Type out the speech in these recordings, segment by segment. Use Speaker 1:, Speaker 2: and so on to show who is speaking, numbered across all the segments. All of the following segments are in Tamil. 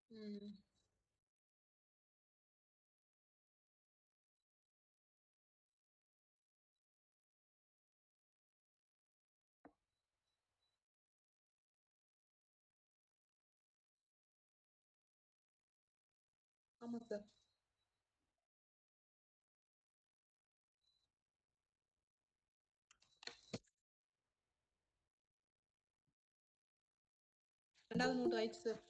Speaker 1: ம். ஆமா சார். 2வது நோட் ஆயிடுச்சு சார்.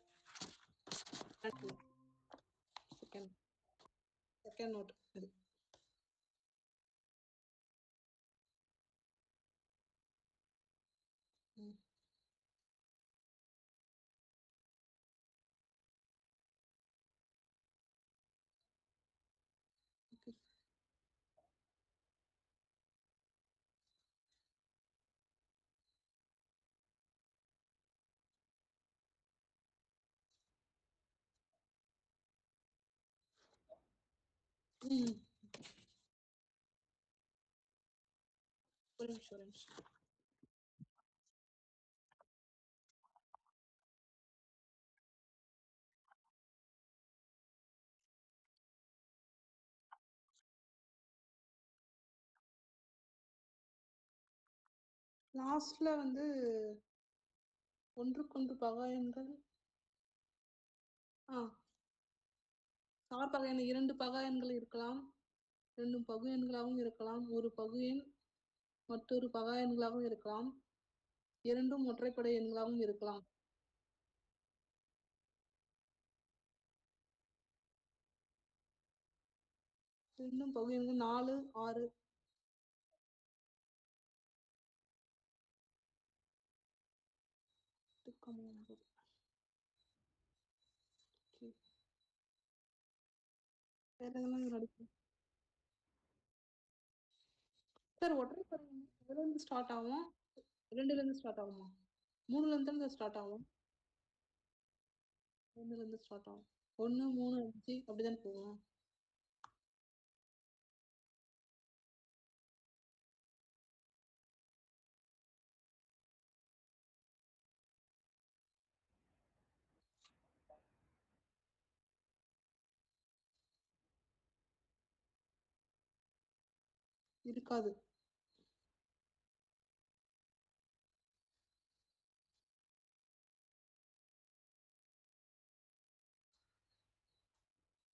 Speaker 1: செகண்ட் செகண்ட் நோட் அது. ம். ஓகே. ம். ஒரு நிமிஷம், ஒரு நிமிஷம். லாஸ்ட்ல வந்து ஒன்றுக்கொன்று பகாயன்கள். ஆ. சார் பகையன் 2 பகாயன்கள் இருக்கலாம். 2 பகு எண்களாகவும் இருக்கலாம். ஒரு பகு எண் மற்றொரு பகா எண்களாகவும் இருக்கலாம். 2ம் ஒற்றைப்படை எண்களாகவும் இருக்கலாம். 2ம் பகு எண்கள் 4, 6. ஓகே. வேற எதெல்லாம் நடக்கும் சார்? ஒற்றைப்படை எண் எதுல இருந்து ஸ்டார்ட் ஆகும்? 2ல இருந்து ஸ்டார்ட் ஆகுமா? 3ல இருந்து ஸ்டார்ட் ஆகும். 1ல இருந்து ஸ்டார்ட் ஆகும். 1, 3, 5 அப்படிதானே போகும்? இருக்காது.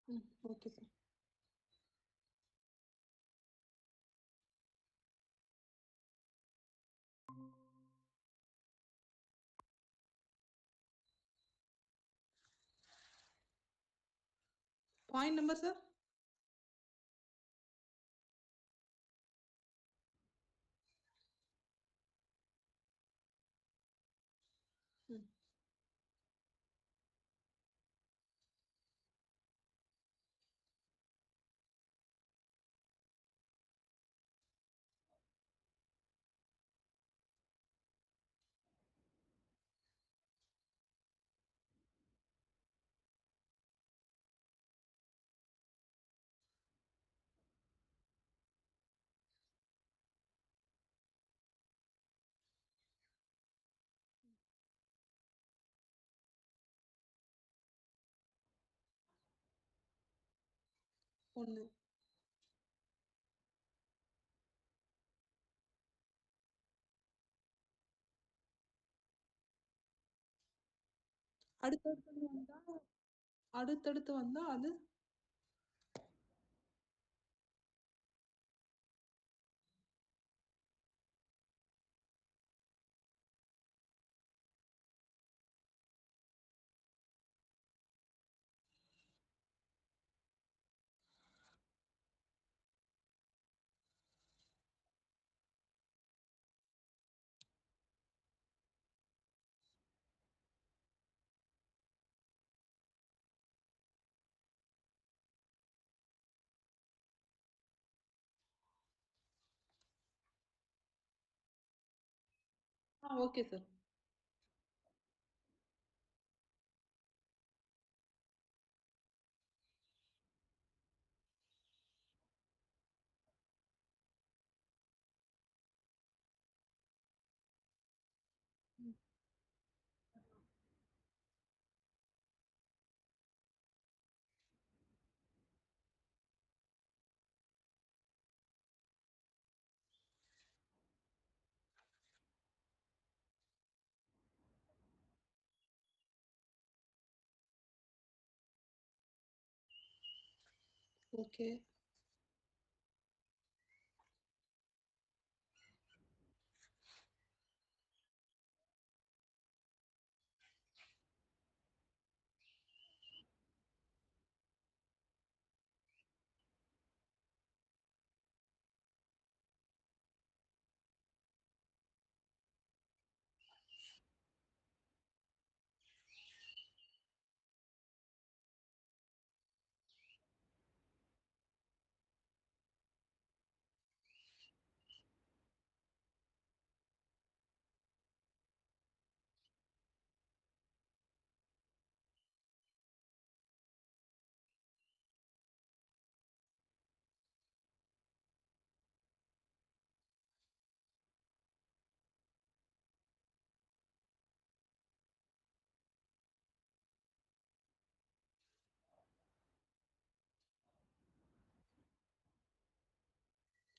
Speaker 1: ம். Okay sir. Point number sir? ம். ஒண்ணு. அடுத்தடுத்து வந்தா அது ஓகே சார். ம். ஓகே.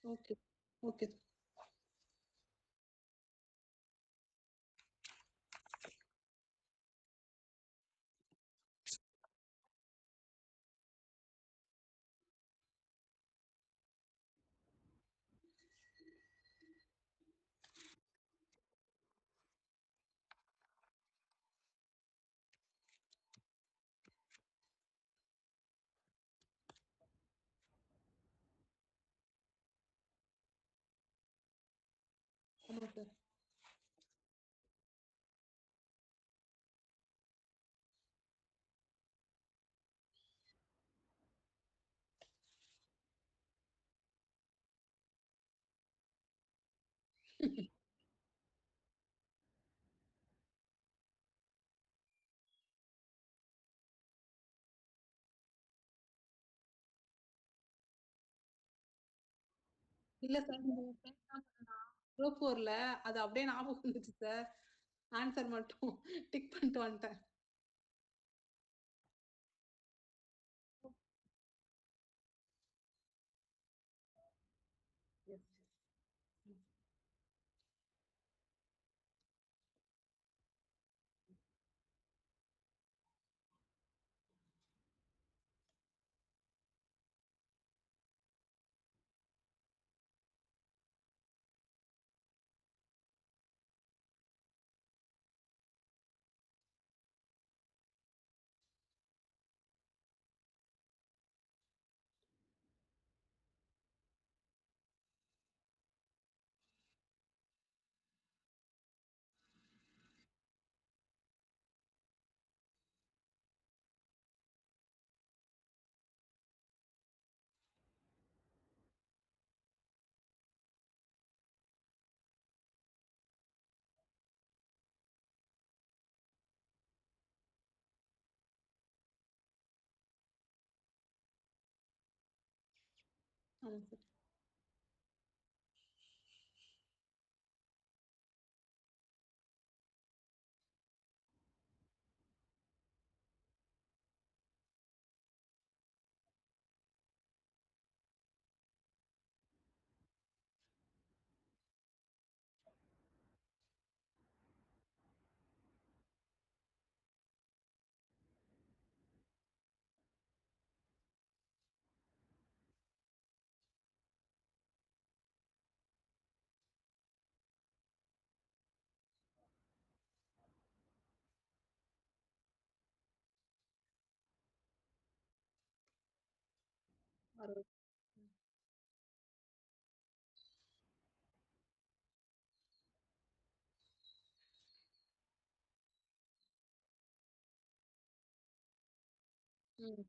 Speaker 1: ஓகே. ஓகே. ஆமா சார். இல்ல சார். குரூப் 4ல அது அப்படியே ஞாபகம் வந்துச்சு சார். ஆன்சர் மட்டும் டிக் பண்ணிட்டு வந்துட்டேன். எஸ். ஆமா சார். அறுபது. ம்.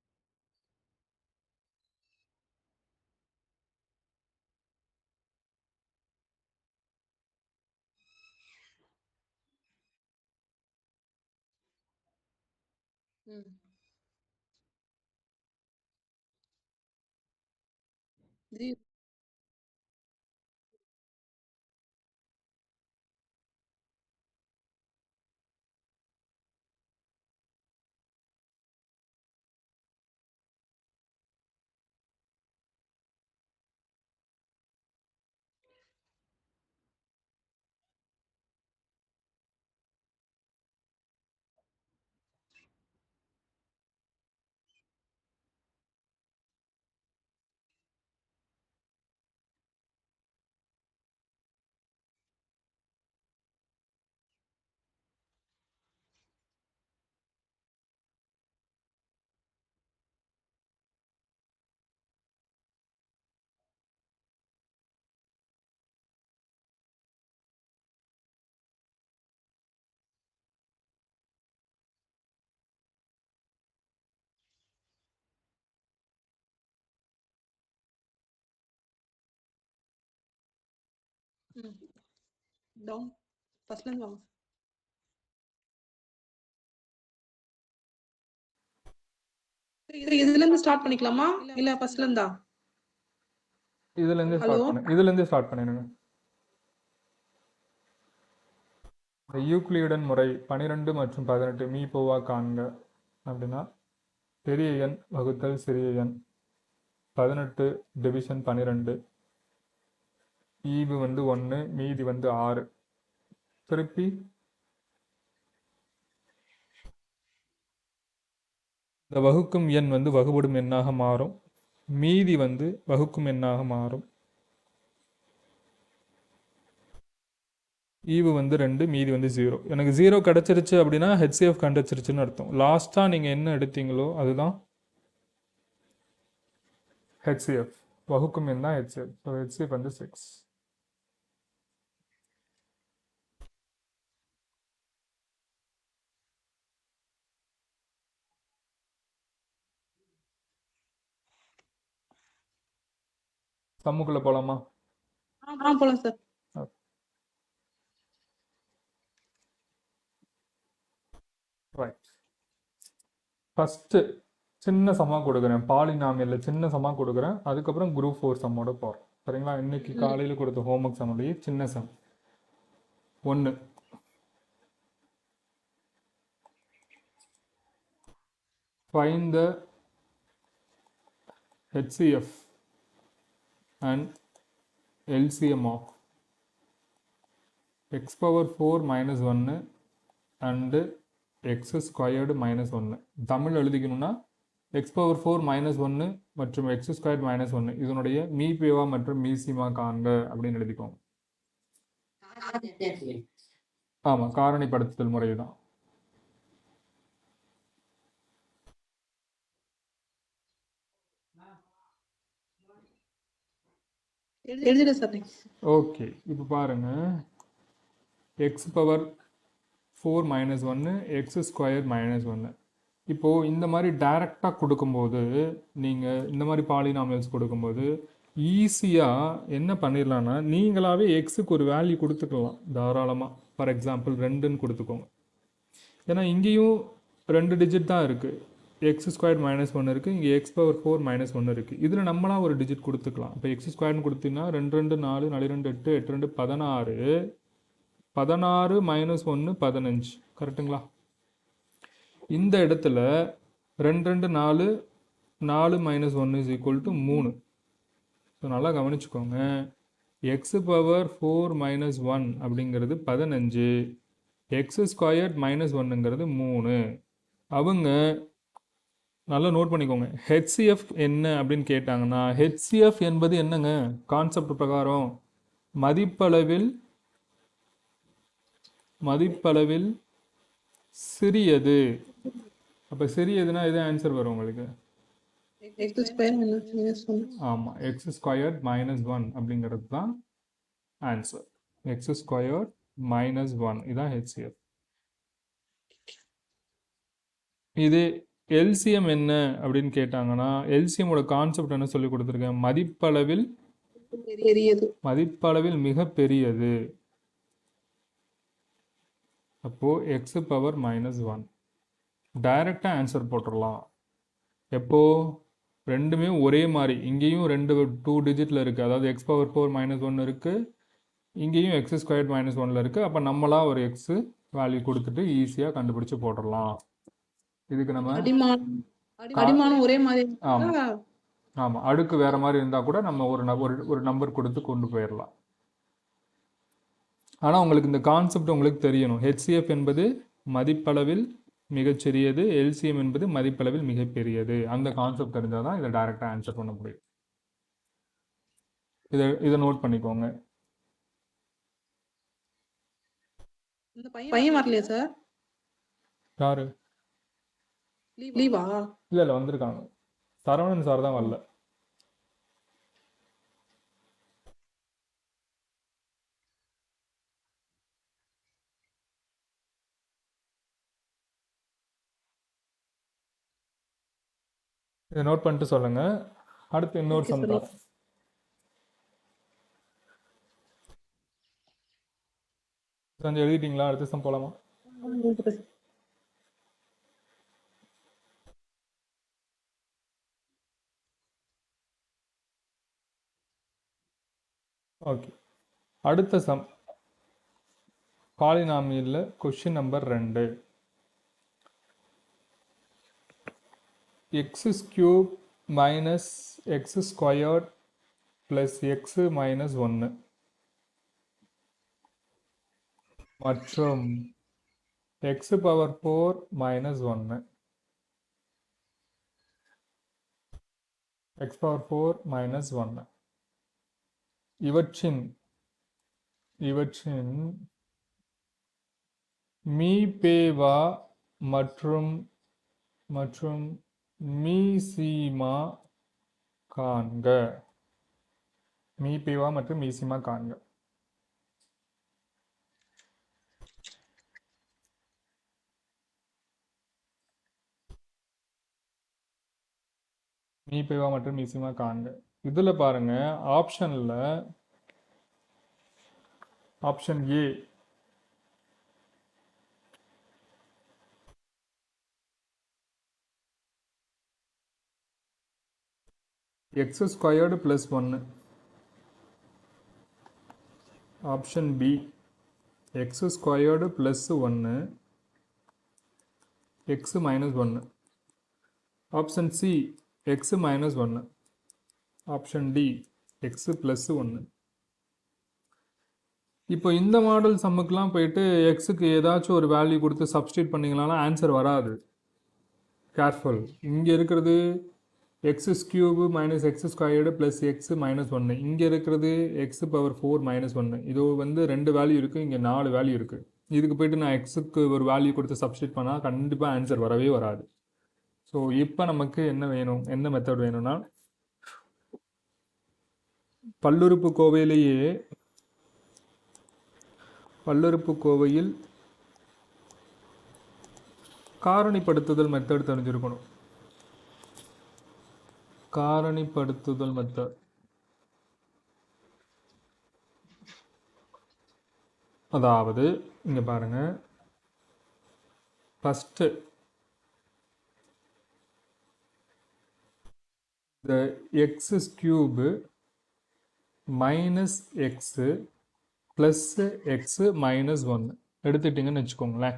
Speaker 1: ம். ஜீ டவுன் ஃபர்ஸ்ட்லேருந்து வாங்க. இதுலேருந்து ஸ்டார்ட் பண்ணிக்கலாமா இல்லை ஃபர்ஸ்ட்லேருந்தா?
Speaker 2: இதுலேருந்து ஸ்டார்ட் பண்ணிடுங்க. யூக்ளியுடன் முறை 12 மற்றும் 18 மீ போவா காண்க அப்படின்னா பெரிய எண் வகுத்தல் சிறிய எண் 18 டிவிஷன் 12 ஈவு 1 மீதி 6. திருப்பி இந்த வகுக்கும் எண் வகுபடும் எண்ணாக மாறும், மீதி வகுக்கும் எண்ணாக மாறும். ஈவு 2 மீதி 0. எனக்கு 0 கிடச்சிருச்சு அப்படின்னா ஹெச்சிஎஃப் கண்டுச்சிருச்சுன்னு அர்த்தம். லாஸ்ட்டாக நீங்கள் என்ன எடுத்தீங்களோ அதுதான் ஹெச்சிஎஃப். வகுக்கும் எண் தான் ஹெச்சிஎஃப். So HCF 6. சம்முக்குள்ள போலாமா?
Speaker 1: போலாம் சார்.
Speaker 2: ரைட். ஃபஸ்ட்டு சின்ன சம்மா கொடுக்குறேன், பாலினாமியல்ல சின்ன சம்மா கொடுக்குறேன். அதுக்கப்புறம் குரூப் 4 சம்மோட போகிறோம். சரிங்களா? இன்னைக்கு காலையில் கொடுத்த ஹோம்ஒர்க் சம்முடைய சின்ன some 1. Find the HCF and LCM of x power 4 minus 1 and x squared minus 1. Tamil எழுதிக்கணும்னா x power 4 minus 1 மற்றும் x squared minus 1 இதனுடைய மீபேவா மற்றும் மீசிமா காண்க அப்படின்னு எழுதிக்கோங்க. ஆமாம், காரணிப்படுத்துதல் முறை தான். ஓகே, இப்போ பாருங்க, X power 4 minus 1 X square minus 1. இப்போது இந்த மாதிரி டைரெக்டாக கொடுக்கும்போது, நீங்கள் இந்த மாதிரி பாலினாமியல்ஸ் கொடுக்கும்போது ஈஸியாக என்ன பண்ணிடலான்னா நீங்களாகவே எக்ஸுக்கு ஒரு வேல்யூ கொடுத்துக்கலாம் தாராளமாக. ஃபார் எக்ஸாம்பிள் 2ன்னு கொடுத்துக்கோங்க. ஏன்னா இங்கேயும் 2 டிஜிட் தான் இருக்குது. எக்ஸ் ஸ்கொயர் மைனஸ் 1 இருக்குது, இங்கே எக்ஸ் பவர் 4 minus 1 இருக்குது. இதில் நம்மளாம் ஒரு டிஜிட் கொடுத்துக்கலாம். இப்போ எக்ஸ் ஸ்கொயர்னு கொடுத்தீங்கன்னா 2 2 4 4 2 8 8 2 16 16 minus 1 15. கரெக்டுங்களா? இந்த இடத்துல 2 2 4 4 minus 1 is equal to 3. So நல்லா கவனிச்சுக்கோங்க. எக்ஸ் பவர் 4 minus 1 அப்படிங்கிறது 15, எக்ஸ் ஸ்கொயர்ட் மைனஸ் 1ங்கிறது 3. அவங்க நல்லா நோட் பண்ணிக்கோங்க. ஹெச்சிஎஃப் என்ன அப்படின்னு கேட்டாங்கன்னா, ஹெச்சிஎஃப் என்பது என்னங்க? கான்செப்ட் பிரகாரம் மதிப்பளவில் சிறியது. அப்போ சிறியதுன்னா இது ஆன்சர் வரும் உங்களுக்கு. ஆமாம், எக்ஸ் ஸ்கொயர்ட் மைனஸ் 1 அப்படிங்கிறது தான் ஆன்சர். எக்ஸ் ஸ்கொயர்ட் மைனஸ் 1 இதான் ஹெச்சிஎஃப். இது எல்சிஎம் என்ன அப்படின்னு கேட்டாங்கன்னா, எல்சிஎம்மோட கான்செப்ட் என்ன சொல்லி கொடுத்துருக்கேன்? மதிப்பளவில் மிக பெரியது. அப்போது எக்ஸ் பவர் மைனஸ் 1 டைரெக்டாக ஆன்சர் போட்டுடலாம். எப்போ ரெண்டுமே ஒரே மாதிரி, இங்கேயும் 2 டிஜிட்டில் இருக்குது, அதாவது எக்ஸ் பவர் 4 minus 1 இருக்குது, இங்கேயும் எக்ஸ் ஸ்கொயர்ட் மைனஸ் 1 இருக்குது. அப்போ நம்மளாக ஒரு எக்ஸ் வேல்யூ கொடுத்துட்டு ஈஸியாக கண்டுபிடிச்சு போட்டுடலாம். இதுக்கு நம்ம
Speaker 1: அடிமானம் ஒரே மாதிரி.
Speaker 2: ஆமாம், அடுக்கு வேறு மாதிரி இருந்தால் கூட நம்ம ஒரு நம்பர் கொடுத்து கொண்டு போயிடலாம். ஆனால் உங்களுக்கு இந்த கான்செப்ட் உங்களுக்கு தெரியணும். ஹெச்சிஎஃப் என்பது மதிப்பளவில் மிகச்சிறியது, எல்சிஎம் என்பது மதிப்பளவில் மிகப்பெரியது. அந்த கான்செப்ட் தெரிஞ்சால் தான் இதை டைரெக்டாக ஆன்சர் பண்ண முடியும். இதை நோட் பண்ணிக்கோங்க.
Speaker 1: பையன் வரலையா சார்?
Speaker 2: யாரு?
Speaker 1: லீவா?
Speaker 2: இல்லை வந்திருக்காங்க. சரவணன் சார் தான் வரல. இதை நோட் பண்ணிட்டு சொல்லுங்கள். அடுத்து இன்னொரு சம் தான். கொஞ்சம் எழுதிட்டீங்களா? அடுத்த சம் போலாமா? ஓகே, அடுத்த சம் பாலினாமியல்ல question number 2. X cube minus X squared plus X minus 1 மற்றும் X power 4 minus 1 X power 4 minus 1 இவற்றின் மீபேவா மற்றும் மீசிமா காண்க. மீபேவா மற்றும் மீசிமா காண்க. மீபேவா மற்றும் மீசிமா காண்க. இதுல பாருங்க, ஆப்ஷன்ல option A x squared plus 1, option B x squared plus 1 x minus 1, option C x minus 1, option D x plus 1. இப்போ இந்த மாடல் சம்முக்கெலாம் போயிட்டு எக்ஸுக்கு ஏதாச்சும் ஒரு வேல்யூ கொடுத்து சப்ஸ்டியூட் பண்ணிங்களானா ஆன்சர் வராது. கேர்ஃபுல். இங்கே இருக்கிறது X cube minus X squared plus X minus 1. இங்கே இருக்கிறது எக்ஸ் பவர் 4 மைனஸ் 1. இது வந்து 2 வேல்யூ இருக்குது, இங்கே 4 வேல்யூ இருக்குது. இதுக்கு போய்ட்டு நான் எக்ஸுக்கு ஒரு வேல்யூ கொடுத்து சப்ஸ்டியூட் பண்ணால் கண்டிப்பாக ஆன்சர் வரவே வராது. ஸோ இப்போ நமக்கு என்ன வேணும், என்ன மெத்தட் வேணும்னா, பல்லுறுப்புக்கோவையில் காரணிப்படுத்துதல் மெத்தட் தெரிஞ்சிருக்கணும். காரணிப்படுத்துதல் மெத்தட், அதாவது இங்க பாருங்க, ஃபர்ஸ்ட் இந்த X cube minus X plus X minus 1 எடுத்துட்டிங்கன்னு வச்சுக்கோங்களேன்.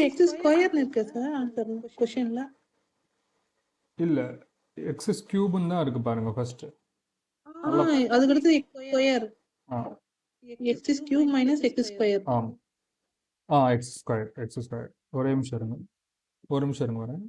Speaker 1: எக்ஸ் ஸ்கொயர் இருக்கு சார் ஆன்சர் क्वेश्चनல.
Speaker 2: இல்ல, எக்ஸ் கியூப்னு தான் இருக்கு பாருங்க ஃபர்ஸ்ட்.
Speaker 1: அதுக்கு அடுத்து square. X cube minus X square.
Speaker 2: X square. ஒரே நிமிஷம் இருங்க வரேன்.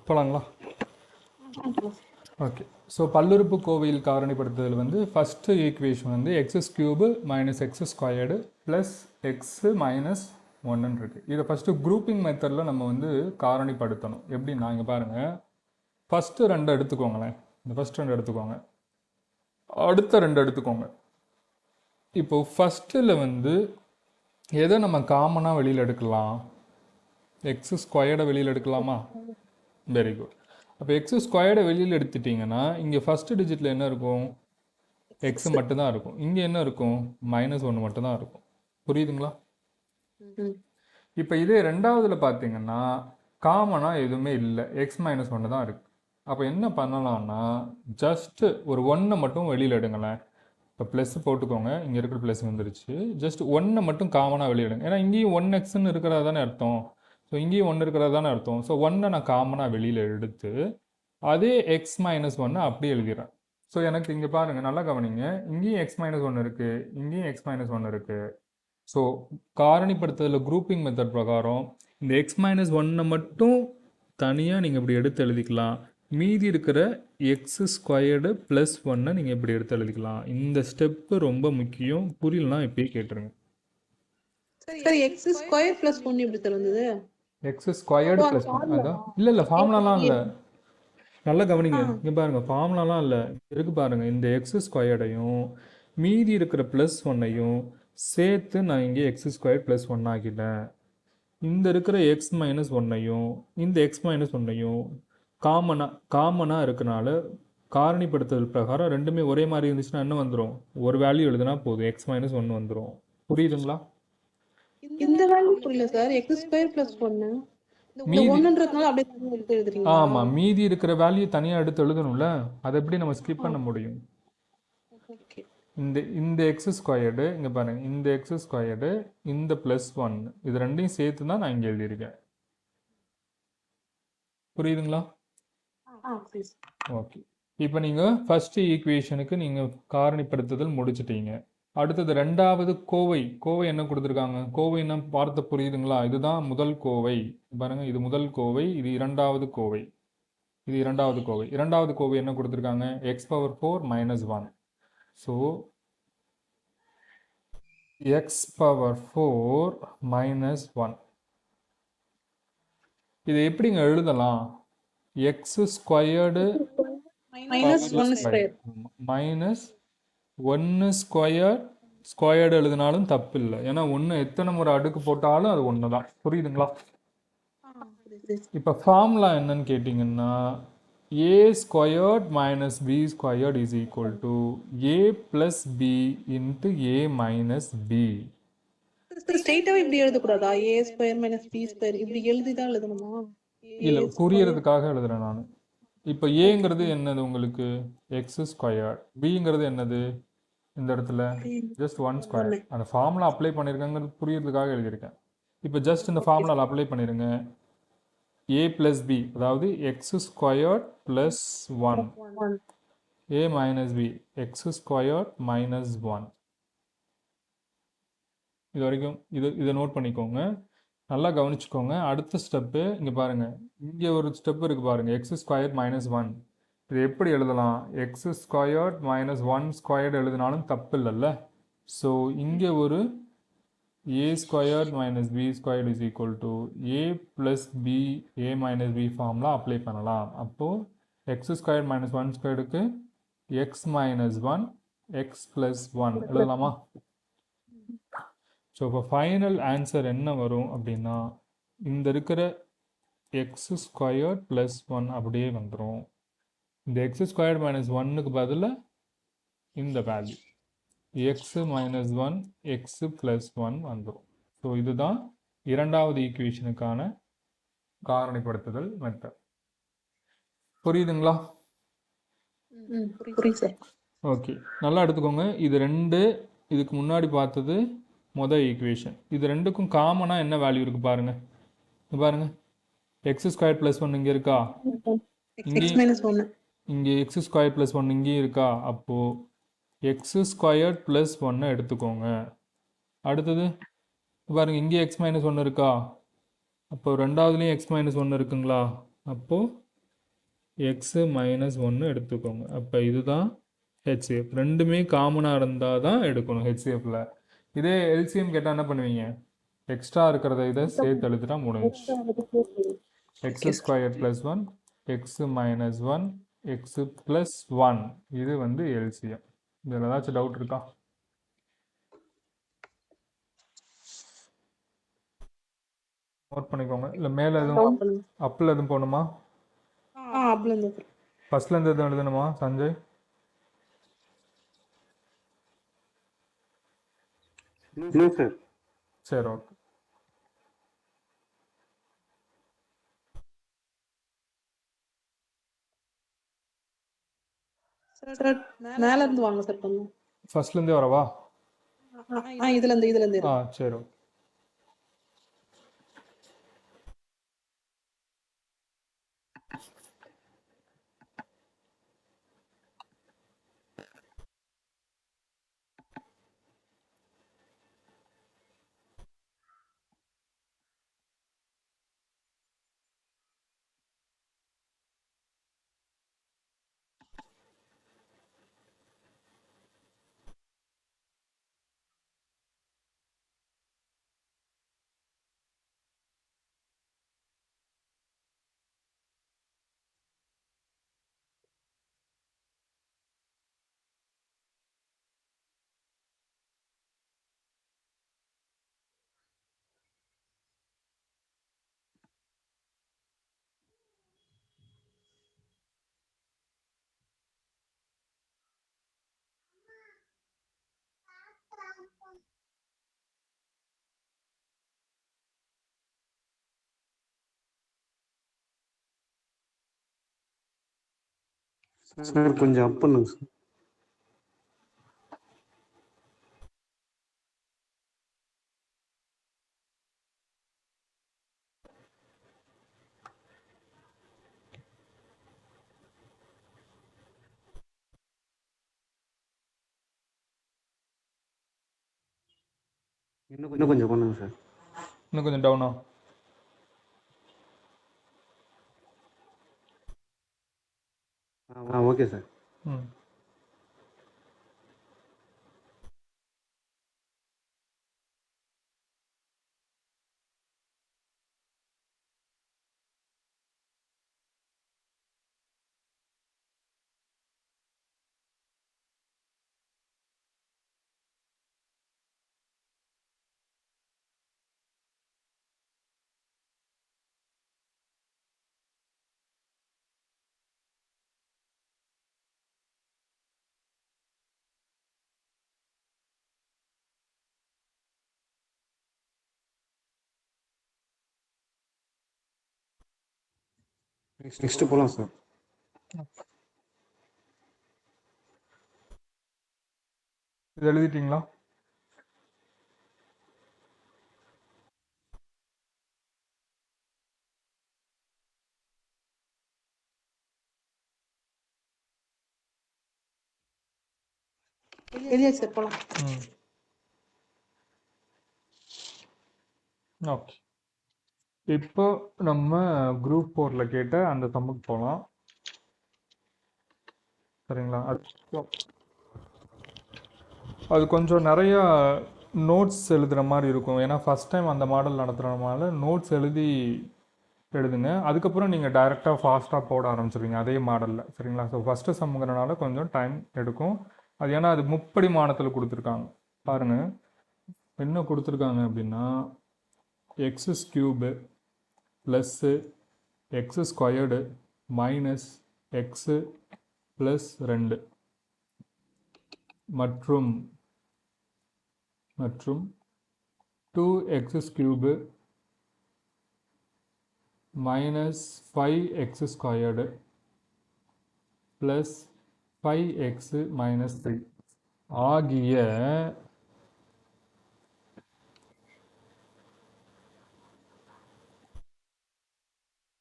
Speaker 2: போலாங்களா? ஓகே. ஸோ பல்லுறுப்புக்கோவையில் காரணிப்படுத்துதல் வந்து ஃபஸ்ட்டு ஈக்குவேஷன் வந்து X cube minus X squared plus X minus 1 இருக்கு. இதை ஃபஸ்ட்டு குரூப்பிங் மெத்தடில் நம்ம வந்து காரணிப்படுத்தணும். எப்படின்னா இங்கே பாருங்கள், ஃபஸ்ட்டு 2 எடுத்துக்கோங்களேன். இந்த ஃபஸ்ட் 2 எடுத்துக்கோங்க, அடுத்த 2 எடுத்துக்கோங்க. இப்போது ஃபஸ்ட்டில் வந்து எதை நம்ம காமனாக வெளியில் எடுக்கலாம்? எக்ஸ் ஸ்கொயர்டை வெளியில் எடுக்கலாமா? Very good. அப்போ எக்ஸ் ஸ்கொயர்டை வெளியில் எடுத்துட்டிங்கன்னா இங்கே ஃபஸ்ட்டு டிஜிட்டில் என்ன இருக்கும்? எக்ஸ் மட்டும்தான் இருக்கும். இங்கே என்ன இருக்கும்? -1 மட்டும்தான் இருக்கும். புரியுதுங்களா? இப்போ இதே ரெண்டாவதுல பார்த்தீங்கன்னா காமனாக எதுவுமே இல்லை, எக்ஸ் -1 தான் இருக்குது. அப்போ என்ன பண்ணலாம்னா ஜஸ்ட்டு ஒரு 1 மட்டும் வெளியில் எடுங்களேன். இப்போ ப்ளஸ் போட்டுக்கோங்க, இங்கே இருக்கிற ப்ளஸ் வந்துருச்சு. ஜஸ்ட் 1 மட்டும் காமனாக வெளியே எடுங்க. ஏன்னா இங்கேயும் 1xன்னு இருக்கிறதா தானே அர்த்தம். ஸோ இங்கேயும் 1 இருக்கிறதா தானே அர்த்தம். ஸோ 1 நான் காமனாக வெளியில் எடுத்து அதே எக்ஸ் -1 அப்படியே எழுதிடுறேன். ஸோ எனக்கு இங்கே பாருங்கள், நல்லா கவனிங்க, இங்கேயும் எக்ஸ் -1 இருக்குது, இங்கேயும் எக்ஸ் -1 இருக்குது. ஸோ காரணிப்படுத்துதலில் குரூப்பிங் மெத்தட் பிரகாரம் இந்த எக்ஸ் -1 மட்டும் தனியாக நீங்கள் இப்படி எடுத்து எழுதிக்கலாம். மீதி இருக்கிற எக்ஸ் ஸ்கொயர்டு ப்ளஸ் ஒன்னை நீங்கள் இப்படி எடுத்து எழுதிக்கலாம். இந்த ஸ்டெப்பு ரொம்ப முக்கியம். புரியலனா இப்பயே கேட்டுருங்க.
Speaker 1: Sir X square plus one எப்படி சார் வந்தது?
Speaker 2: எக்ஸ் ஸ்கொயர்டு ப்ளஸ் ஒன் அதான் இல்லை ஃபார்முலாலாம் இல்லை. நல்லா கவனிங்க. இங்கே பாருங்கள், ஃபார்முலாலாம் இல்லை, இருக்கு பாருங்கள். இந்த எக்ஸ் ஸ்கொயர்டையும் மீதி இருக்கிற ப்ளஸ் ஒன்னையும் சேர்த்து நான் இங்கே எக்ஸ் ஸ்கொயர் ப்ளஸ் ஒன் ஆக்கிட்டேன். இந்த இருக்கிற எக்ஸ் மைனஸ் ஒன்னையும் இந்த எக்ஸ் மைனஸ் ஒன்னையும் காமனாக இருக்கனால காரணிப்படுத்துதல் பிரகாரம் ரெண்டுமே ஒரே மாதிரி இருந்துச்சுன்னா என்ன வந்துடும்? ஒரு வேல்யூ எழுதுனா போதும், எக்ஸ் மைனஸ் ஒன்று வந்துடும். புரியுதுங்களா?
Speaker 1: இந்த வேல்யூ புரியல சார். எக்ஸ் ஸ்கொயர் பிளஸ் ஒன்னு இந்த ஒன்னுன்றதுனால அப்படியே எடுத்து எழுதுறீங்களா?
Speaker 2: ஆமாம், மீதி இருக்கிற வேல்யூ தனியாக எடுத்து எழுதணும்ல, அதை எப்படி நம்ம ஸ்கிப் பண்ண முடியும்?
Speaker 1: ஓகே.
Speaker 2: இந்த எக்ஸ் ஸ்கொயர்டு இங்கே பாருங்க, இந்த எக்ஸ் ஸ்கொயர்டு இந்த ப்ளஸ் ஒன் இது ரெண்டையும் சேர்த்து தான் நான் இங்கே எழுதியிருக்கேன். புரியுதுங்களா? ஓகே. இப்போ நீங்கள் ஃபர்ஸ்ட் ஈக்குவேஷனுக்கு நீங்கள் காரணிப்படுத்துதல் முடிச்சிட்டீங்க. அடுத்தது ரெண்டாவது கோவை. கோவை என்ன கொடுத்துருக்காங்க? கோவை என்ன பார்த்த புரியுதுங்களா? இதுதான் முதல் கோவை. பாருங்க, இது முதல் கோவை, இது இரண்டாவது கோவை, இது இரண்டாவது கோவை. இரண்டாவது கோவை என்ன கொடுத்துருக்காங்க? X power 4 minus 1. So X power 4 minus 1 இதை எப்படிங்க எழுதலாம்? X squared
Speaker 1: minus one square
Speaker 2: minus ஒன்று ஸ்கொயர் ஸ்கொயர்டு எழுதினாலும் தப்பு இல்லை. ஏன்னா ஒன்று எத்தனை முறை அடுக்கு போட்டாலும் அது ஒன்று தான். புரியுதுங்களா? இப்போ ஃபார்முலா என்னன்னு கேட்டிங்கன்னா, A squared minus B squared is equal to A plus B into A minus B.
Speaker 1: ஸ்ட்ரெயிட்டாவே இப்படி எழுதக்கூடாதா? A square minus B square இப்படி எழுதி தான் எழுதணுமா?
Speaker 2: இல்லை, புரியறதுக்காக எழுதுறேன் நான். இப்போ ஏங்கிறது என்னது உங்களுக்கு? X square. பிங்கிறது என்னது? இந்த இடத்துல ஜஸ்ட் ஒன் ஸ்கொயர். அந்த ஃபார்முலா அப்ளை பண்ணியிருக்காங்கிறது புரியறதுக்காக எழுதியிருக்கேன். இப்போ ஜஸ்ட் இந்த ஃபார்முலாவில் அப்ளை பண்ணிடுங்க. ஏ ப்ளஸ் பி, அதாவது X square plus one, A minus B X square minus one. இது வரைக்கும் இதை நோட் பண்ணிக்கோங்க, நல்லா கவனிச்சுக்கோங்க. அடுத்த ஸ்டெப்பு இங்கே பாருங்கள், இங்கே ஒரு ஸ்டெப் இருக்குது பாருங்கள், எக்ஸ் ஸ்கொயர் மைனஸ் ஒன். இது எப்படி எழுதலாம்? X squared minus one squared எழுதினாலும் தப்பு இல்லைல்ல. ஸோ இங்கே ஒரு A squared minus B squared is equal to A plus B A minus B ஃபார்ம்லாம் அப்ளை பண்ணலாம். அப்போது எக்ஸ் ஸ்கொயர் மைனஸ் ஒன் ஸ்கொயர்டுக்கு X minus one X plus one எழுதலாமா? ஸோ இப்போ ஃபைனல் ஆன்சர் என்ன வரும் அப்படின்னா, இந்த இருக்கிற எக்ஸ் ஸ்கொயர்ட் ப்ளஸ் ஒன் அப்படியே வந்துடும். இந்த எக்ஸ் ஸ்கொயர்ட் மைனஸ் ஒன்னுக்கு பதிலாக இந்த value X minus one X plus one வந்துடும். ஸோ இதுதான் இரண்டாவது ஈக்குவேஷனுக்கான காரணிப்படுத்துதல் மெத்தட். புரியுதுங்களா? ஓகே, நல்லா எடுத்துக்கோங்க. இது ரெண்டு இதுக்கு முன்னாடி பார்த்தது மொதல் ஈக்குவேஷன். இது ரெண்டுக்கும் காமனாக என்ன வேல்யூ இருக்குது பாருங்கள். பாருங்கள், எக்ஸ் ஸ்கொயர் ப்ளஸ் ஒன் இங்கே இருக்கா, இங்கே எக்ஸ் ஸ்கொயர் ப்ளஸ் ஒன் இங்கேயும் இருக்கா. அப்போது எக்ஸ் ஸ்கொயர் ப்ளஸ் ஒன்னை எடுத்துக்கோங்க. அடுத்தது பாருங்கள், இங்கே எக்ஸ் மைனஸ் ஒன்று இருக்கா, அப்போது ரெண்டாவதுலேயும் எக்ஸ் மைனஸ் ஒன்று இருக்குங்களா, அப்போது எக்ஸு மைனஸ் ஒன்று எடுத்துக்கோங்க. அப்போ இதுதான் ஹெச்சிஎஃப். ரெண்டுமே காமனாக இருந்தால் தான் எடுக்கணும் ஹெச்சிஎஃப்பில். இதே எல்சிஎம் கேட்டால் என்ன பண்ணுவீங்க? எக்ஸ்ட்ரா இருக்கிறத இதை சேர்த்து எழுதிட்டா முடிஞ்சு. X square plus one x minus one x plus one, இது வந்து எல்சிஎம். இதில் ஏதாச்சும் டவுட் இருக்கா? நோட் பண்ணிக்கோங்க. இல்லை மேலே எதுவும் அப்பில் எதுவும் போகணுமா? ஃபர்ஸ்ட்லேருந்து எதுவும் எழுதணுமா சஞ்சய்? சரி, ஓகே.
Speaker 1: மேல இருந்து வாங்க சார் கொஞ்சம்.
Speaker 2: ஃபர்ஸ்ட்லேருந்தே வரவா?
Speaker 1: இதுல இருந்து
Speaker 2: சரி, ஓகே.
Speaker 3: சார் கொஞ்சம் அப் பண்ணுங்க சார். இன்னும் கொஞ்சம் பண்ணுங்க சார்.
Speaker 2: இன்னும் கொஞ்சம் டவுனா?
Speaker 3: Okay sir.
Speaker 2: ம்.
Speaker 3: நெக்ஸ்ட் போகலாம் சார்.
Speaker 2: இது எழுதிட்டீங்களா?
Speaker 1: எழுதியா சார் போலாம்.
Speaker 2: ம். ஓகே. இப்போ நம்ம குரூப் 4ல் கேட்ட அந்த சம்முக்கு போகலாம். சரிங்களா? அது கொஞ்சம் நிறையா நோட்ஸ் எழுதுகிற மாதிரி இருக்கும். ஏன்னா ஃபஸ்ட் டைம் அந்த மாடல் நடத்துகிறதுனால நோட்ஸ் எழுதுங்க. அதுக்கப்புறம் நீங்கள் டைரெக்டாக ஃபாஸ்ட்டாக போட ஆரம்பிச்சிருவீங்க அதே மாடலில். சரிங்களா? ஸோ ஃபஸ்ட்டு சம்முங்கிறனால கொஞ்சம் டைம் எடுக்கும். அது ஏன்னா அது முப்படிமானத்தில் கொடுத்துருக்காங்க. பாருங்கள் என்ன கொடுத்துருக்காங்க அப்படின்னா X cube plus X squared minus X plus 2 மற்றும் 2x cube minus 5x squared plus 5x minus 3 ஆகிய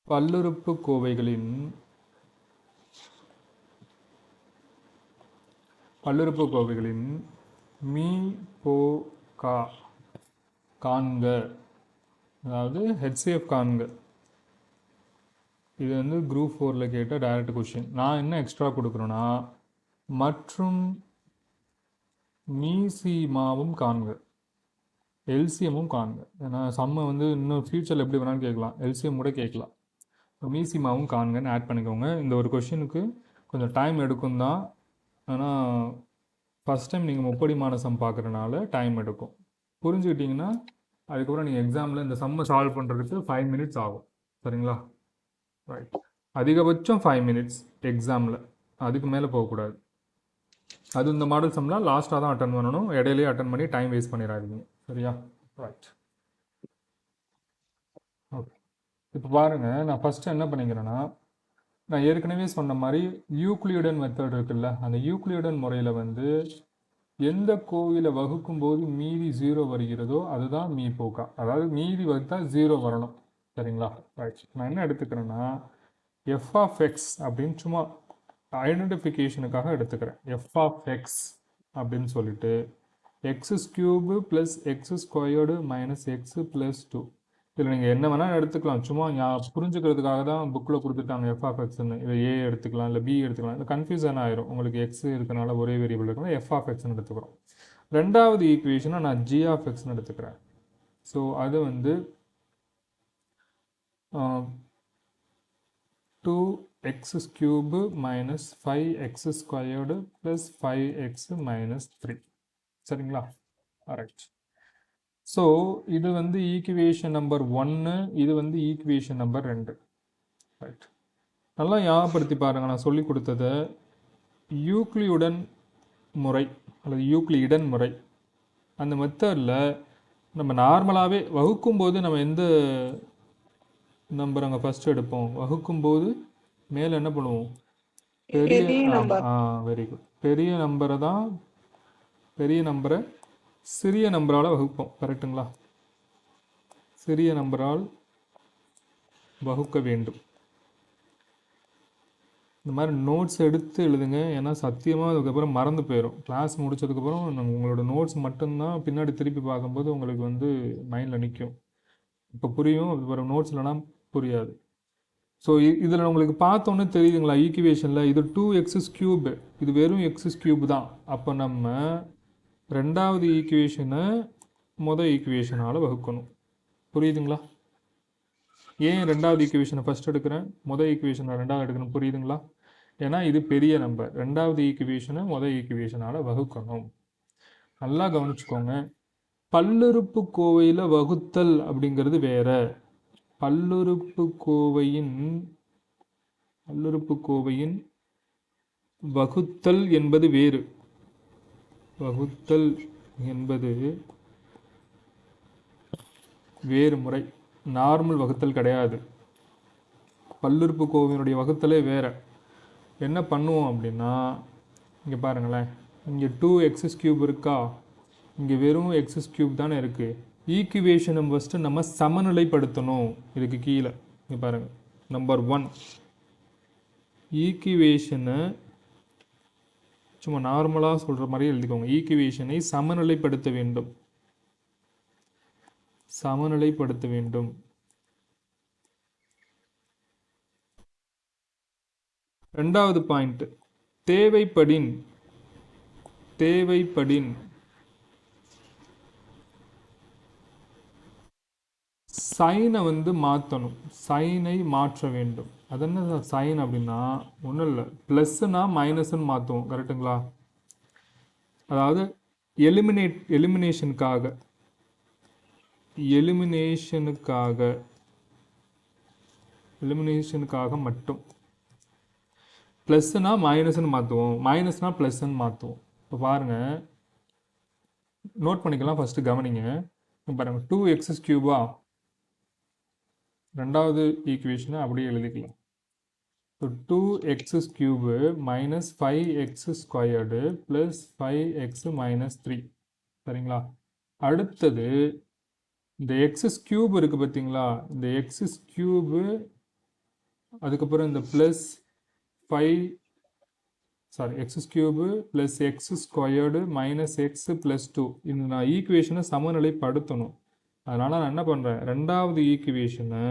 Speaker 2: பல்லுறுப்புக்கோவைகளின் மீ போ காண்க, அதாவது HCF காண்க. இது வந்து குரூப் 4ல் கேட்ட டைரக்ட் கொஷின். நான் என்ன எக்ஸ்ட்ரா கொடுக்குறேன்னா மற்றும் மீசிமாவும் காண்க, எல்சிஎம்மும் காண்க. ஏன்னா சம்மை வந்து இன்னும் ஃப்யூச்சரில் எப்படி வேணாலும் கேட்கலாம், எல்சிஎம் கூட கேட்கலாம். மீசிமாவும் காண்கன்னு ஆட் பண்ணிக்கோங்க. இந்த ஒரு கொஷினுக்கு கொஞ்சம் டைம் எடுக்கும் தான். ஆனால் ஃபஸ்ட் டைம் நீங்கள் முப்படிமான சம் பார்க்குறனால டைம் எடுக்கும். புரிஞ்சுக்கிட்டிங்கன்னா அதுக்கப்புறம் நீங்கள் எக்ஸாமில் இந்த சம்மை சால்வ் பண்ணுறதுக்கு 5 மினிட்ஸ் ஆகும். சரிங்களா? ரைட். அதிகபட்சம் 5 மினிட்ஸ் எக்ஸாமில், அதுக்கு மேலே போகக்கூடாது. அது இந்த மாடல் சம்லாம் லாஸ்ட்டாக தான் அட்டன் பண்ணணும். இடையிலேயே அட்டன் பண்ணி டைம் வேஸ்ட் பண்ணிடாதீங்க. சரியா? ரைட். ஓகே. இப்போ பாருங்கள், நான் ஃபஸ்ட்டு என்ன பண்ணிக்கிறேன்னா, நான் ஏற்கனவே சொன்ன மாதிரி யூக்ளியுடன் மெத்தட் இருக்குல்ல, அந்த யூக்ளியுடன் முறையில் வந்து எந்த கோவிலை வகுக்கும்போது மீதி 0 வருகிறதோ அதுதான் மீ போக்கா. அதாவது மீதி வகுத்தா 0 வரணும். சரிங்களா? ரைட். நான் என்ன எடுத்துக்கிறேன்னா எஃப் ஆஃப் எக்ஸ் அப்படின்னு சும்மா ஐடென்டிஃபிகேஷனுக்காக எடுத்துக்கிறேன். எஃப் ஆஃப் எக்ஸ் அப்படின்னு சொல்லிட்டு X cube plus x squared minus X plus 2. இதில் நீங்கள் என்ன வேணால் எடுத்துக்கலாம். சும்மா புரிஞ்சுக்கிறதுக்காக தான் புக்கில் கொடுத்துட்டாங்க எஃப் ஆஃப் எக்ஸ்ன்னு. இதை ஏ எடுத்துக்கலாம், இல்லை பி எடுத்துக்கலாம். இல்லை கன்ஃபியூஷன் ஆயிரும். உங்களுக்கு எக்ஸ் இருக்கனால ஒரே வேரியபிள் இருக்கனால எஃப் ஆஃப் எக்ஸ்ன்னு எடுத்துக்கிறோம். ரெண்டாவது ஈக்குவேஷனை நான் ஜி ஆஃப் எக்ஸ்ன்னு எடுத்துக்கிறேன். ஸோ அது வந்து 2x cube minus 5x squared plus 5x minus 3. சரிங்களா? ரைட். ஸோ இது வந்து ஈக்குவேஷன் நம்பர் 1, இது வந்து ஈக்குவேஷன் நம்பர் 2. ரைட். நல்லா ஞாபகப்படுத்தி பாருங்கள், நான் சொல்லி கொடுத்ததை. யூக்ளியுடன் முறை அல்லது யூக்ளியுடன் முறை, அந்த மெத்தடில் நம்ம நார்மலாகவே வகுக்கும்போது நம்ம எந்த நம்பர் அங்கே ஃபஸ்ட்டு எடுப்போம்? வகுக்கும்போது மேலே என்ன பண்ணுவோம்?
Speaker 1: பெரிய நம்பர்.
Speaker 2: Very good. பெரிய நம்பரை சிறிய நம்பரால் வகுப்போம், கரெக்டுங்களா? சிறிய நம்பரால் வகுக்க வேண்டும். இந்த மாதிரி நோட்ஸ் எடுத்து எழுதுங்க, ஏன்னா சத்தியமாக அதுக்கப்புறம் மறந்து போயிடும். கிளாஸ் முடிச்சதுக்கப்புறம் உங்களோட நோட்ஸ் மட்டும்தான் பின்னாடி திருப்பி பார்க்கும்போது உங்களுக்கு வந்து மைண்டில் நிற்கும். இப்போ புரியும், அப்புறம் நோட்ஸ் இல்லைனா புரியாது. ஸோ இதில் உங்களுக்கு பார்த்தோன்னே தெரியுதுங்களா, ஈக்குவேஷனில் இது 2x3, இது வெறும் x3 தான். அப்போ நம்ம ரெண்டாவது ஈக்குவேஷனை ஈக்குவேஷனால் வகுக்கணும். புரியுதுங்களா? ஏன் ரெண்டாவது ஈக்குவேஷனை ஃபஸ்ட் எடுக்கிறேன், ஈக்குவேஷனை ரெண்டாவது எடுக்கணும், புரியுதுங்களா? ஏன்னா இது பெரிய நம்பர். ரெண்டாவது ஈக்குவேஷனை ஈக்குவேஷனால் வகுக்கணும். நல்லா கவனிச்சுக்கோங்க. பல்லுறுப்புக்கோவையில் வகுத்தல் அப்படிங்கிறது வேற. பல்லுறுப்புக்கோவையின் வகுத்தல் என்பது வேறு. வகுத்தல் என்பது வேறு முறை. நார்மல் வகுத்தல் கிடையாது. பல்லுறுப்புக்கோவையினுடைய வகுத்தலே வேற. என்ன பண்ணுவோம் அப்படின்னா, இங்கே பாருங்களேன், இங்கே 2x3 இருக்கா, இங்கே வெறும் x3 தானே இருக்குது. ஈக்குவேஷனை ஃபஸ்ட்டு நம்ம சமநிலைப்படுத்தணும். இதுக்கு கீழே இங்கே பாருங்கள், நம்பர் 1 ஈக்குவேஷனை சும்மா நார்மலாக சொல்கிற மாதிரி எழுதிக்கோங்க. ஈக்குவேஷனை சமநிலைப்படுத்த வேண்டும். ரெண்டாவது பாயிண்ட், தேவைப்படின் சைனை வந்து மாற்றணும். சைனை மாற்ற வேண்டும். அது என்ன சைன் அப்படின்னா ஒன்றும் இல்லை, ப்ளஸ்ஸுனா மைனஸ்ன்னு மாற்றுவோம், கரெக்டுங்களா? அதாவது எலிமினேஷனுக்காக மட்டும் ப்ளஸ்ஸுனா மைனஸ்ன்னு மாற்றுவோம், மைனஸ்னா ப்ளஸ்ன்னு மாற்றுவோம். இப்போ பாருங்கள், நோட் பண்ணிக்கலாம். ஃபஸ்ட்டு கவனிங்க. பாருங்கள், 2x3 ரெண்டாவது ஈக்குவேஷனை அப்படியே எழுதிக்கலாம். So 2x3 minus 5x² plus 5x minus 3, சரிங்களா? அடுத்தது இந்த x³ இருக்குது பார்த்தீங்களா, இந்த x³ அதுக்கப்புறம் இந்த plus 5 plus x² minus x plus 2, இந்த நான் ஈக்குவேஷனை சமநிலைப்படுத்தணும். அதனால் நான் என்ன பண்ணுறேன், ரெண்டாவது ஈக்குவேஷனை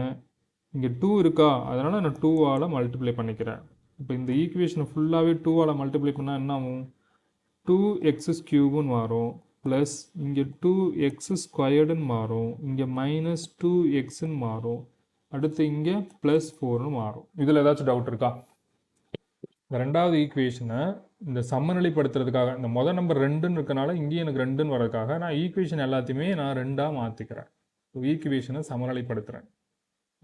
Speaker 2: இங்கே 2 இருக்கா, அதனால் நான் 2ஆல் மல்டிப்ளை பண்ணிக்கிறேன். இப்போ இந்த ஈக்குவேஷனை ஃபுல்லாகவே 2ஆல் மல்டிப்ளை பண்ணால் என்ன ஆகும், 2x³ மாறும், ப்ளஸ் இங்கே 2x² மாறும், இங்கே மைனஸ் 2x மாறும், அடுத்து இங்கே ப்ளஸ் 4 மாறும். இதில் ஏதாச்சும் டவுட் இருக்கா? இந்த ரெண்டாவது ஈக்குவேஷனை இந்த சமநிலைப்படுத்துறதுக்காக, இந்த மொதல் நம்பர் 2ன்னு இருக்கனால இங்கேயும் எனக்கு 2ன்னு வரதுக்காக நான் ஈக்குவேஷன் எல்லாத்தையுமே நான் 2ஆக மாற்றிக்கிறேன். ஈக்குவேஷனை சமநிலைப்படுத்துகிறேன்.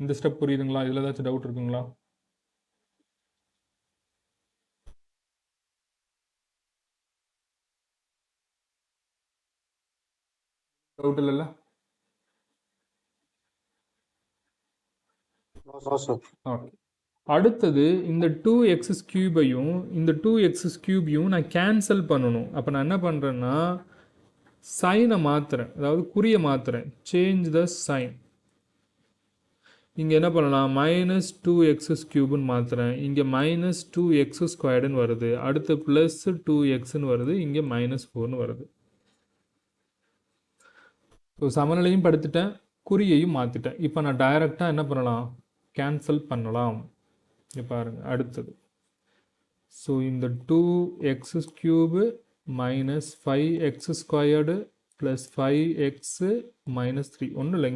Speaker 2: இந்த ஸ்டெப் புரியுதுங்களா? இதில் ஏதாச்சும் டவுட் இருக்குங்களா? டவுட் இல்லைல்ல? ஓகே. அடுத்தது இந்த 2x³ இந்த 2x³ நான் கேன்சல் பண்ணணும். அப்போ நான் என்ன பண்ணுறேன்னா சைனை மாற்றுறேன், அதாவது குறியை மாற்றுறேன். Change the sign. இங்கே என்ன பண்ணலாம், மைனஸ் 2x³ மாற்றுறேன், இங்கே மைனஸ் 2x² வருது, அடுத்து ப்ளஸ் 2xன்னு வருது, இங்கே மைனஸ் 4ன்னு வருது. ஸோ சமநிலையும் படுத்திட்டேன், குறியையும் மாற்றிட்டேன். இப்போ நான் டைரெக்டாக என்ன பண்ணலாம், கேன்சல் பண்ணலாம். இங்கே பாருங்கள், அடுத்தது ஸோ இந்த 2x³ minus 5x² plus 5x minus 3, ஒன்றும் இல்லை,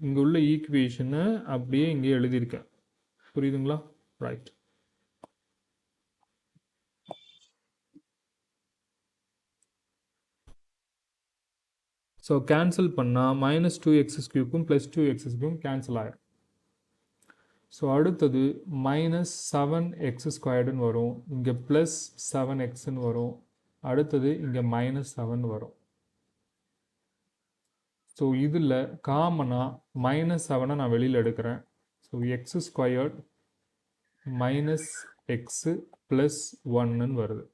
Speaker 2: இங்கே உள்ள ஈக்குவேஷனை அப்படியே இங்கே எழுதியிருக்கேன். புரியுதுங்களா? ரைட். ஸோ கேன்சல் பண்ணால் minus 2x³ plus 2x³ cancel ஆகிடும். ஸோ அடுத்தது மைனஸ் 7x² வரும், இங்கே ப்ளஸ் 7xன்னு வரும், அடுத்தது இங்கே மைனஸ் 7 வரும். ஸோ இதில் காமனாக மைனஸ் 7 நான் வெளியில் எடுக்கிறேன். So x² minus x plus ஒன்னுன்னு வருது.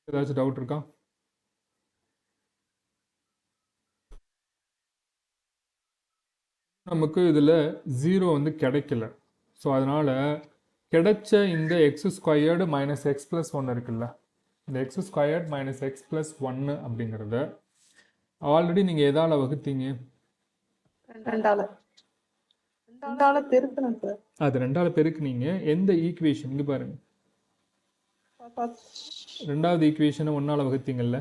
Speaker 2: ஏதாச்சும் டவுட் இருக்கா? நமக்கு இதில் 0 வந்து கிடைக்கல. ஸோ அதனால் கிடைச்ச இந்த X squared minus X plus ஒன்று இருக்குல்ல, இந்த X squared minus X plus ஒன்று அப்படிங்கிறத ஆல்ரெடி நீங்கள் எதால் வகுத்தீங்க?
Speaker 1: ரெண்டால பெருக்கணும் சார்.
Speaker 2: அது 2ஆல் பெருக்குனீங்க. எந்த ஈக்குவேஷன் இங்கே பாருங்க, ரெண்டாவது ஈக்குவேஷனை 1ஆல் வகுத்தீங்கல்ல,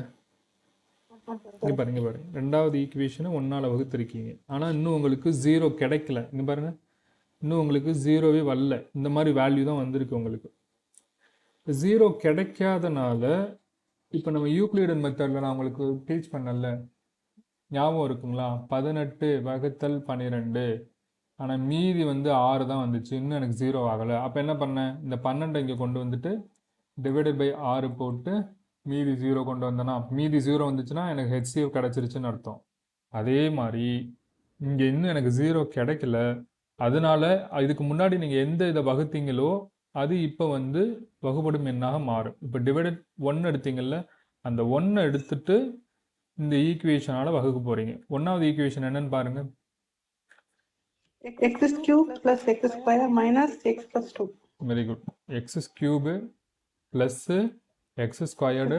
Speaker 2: இங்கே பாருங்க பாருங்க, ரெண்டாவது ஈக்குவேஷனை 1ஆல் வகுத்திருக்கீங்க. ஆனால் இன்னும் உங்களுக்கு 0 கிடைக்கல. இங்கே பாருங்க, இன்னும் உங்களுக்கு 0வே வரல. இந்த மாதிரி வேல்யூ தான் வந்திருக்கு உங்களுக்கு. 0 கிடைக்காதனால இப்போ நம்ம யூக்ளிடன் மெத்தடில் நான் உங்களுக்கு டீச் பண்ணல, ஞாபகம் இருக்குங்களா? 18 வகுத்தல் 12, ஆனால் மீதி வந்து 6 தான் வந்துச்சு, இன்னும் எனக்கு 0 ஆகலை. அப்போ என்ன பண்ணேன், இந்த 12 இங்கே கொண்டு வந்துட்டு டிவைடட் பை 6 போட்டு மீதி 0 கொண்டு வந்தேன்னா, மீதி 0 வந்துச்சுன்னா எனக்கு ஹெச்சிஎஃப் கிடச்சிருச்சுன்னு அர்த்தம். அதே மாதிரி இங்கே இன்னும் எனக்கு 0 கிடைக்கல. அதனால இதுக்கு முன்னாடி நீங்கள் எந்த இதை வகுத்தீங்களோ அது இப்போ வந்து வகுப்படும் எண்ணாக மாறும். இப்போ டிவைடட் 1 எடுத்தீங்கல்ல, அந்த 1 எடுத்துட்டு இந்த ஈக்குவேஷனால் வகுக்க போகிறீங்க. 1வது ஈக்குவேஷன் என்னன்னு பாருங்க,
Speaker 1: x cube plus x square minus x plus 2.
Speaker 2: Very good. X cube plus X squared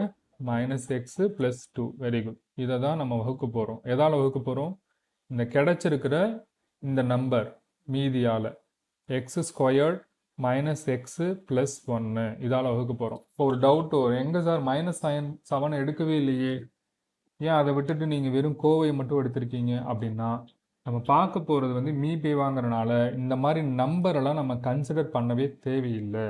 Speaker 2: minus X plus 2. Very good. இதை தான் நம்ம வகுக்க போகிறோம். எதால் வகுக்க போகிறோம்? இந்த கிடைச்சிருக்கிற இந்த நம்பர் மீதியால் X squared minus X plus 1 இதால் வகுக்க போகிறோம். இப்போ ஒரு டவுட் வரும், எங்கே சார் -7 எடுக்கவே இல்லையே, ஏன் அதை விட்டுட்டு நீங்கள் வெறும் கோவையை மட்டும் எடுத்திருக்கீங்க அப்படின்னா, நம்ம பார்க்க போகிறது வந்து மீபே வாங்குறதுனால இந்த மாதிரி நம்பரெல்லாம் நம்ம கன்சிடர் பண்ணவே தேவையில்லை.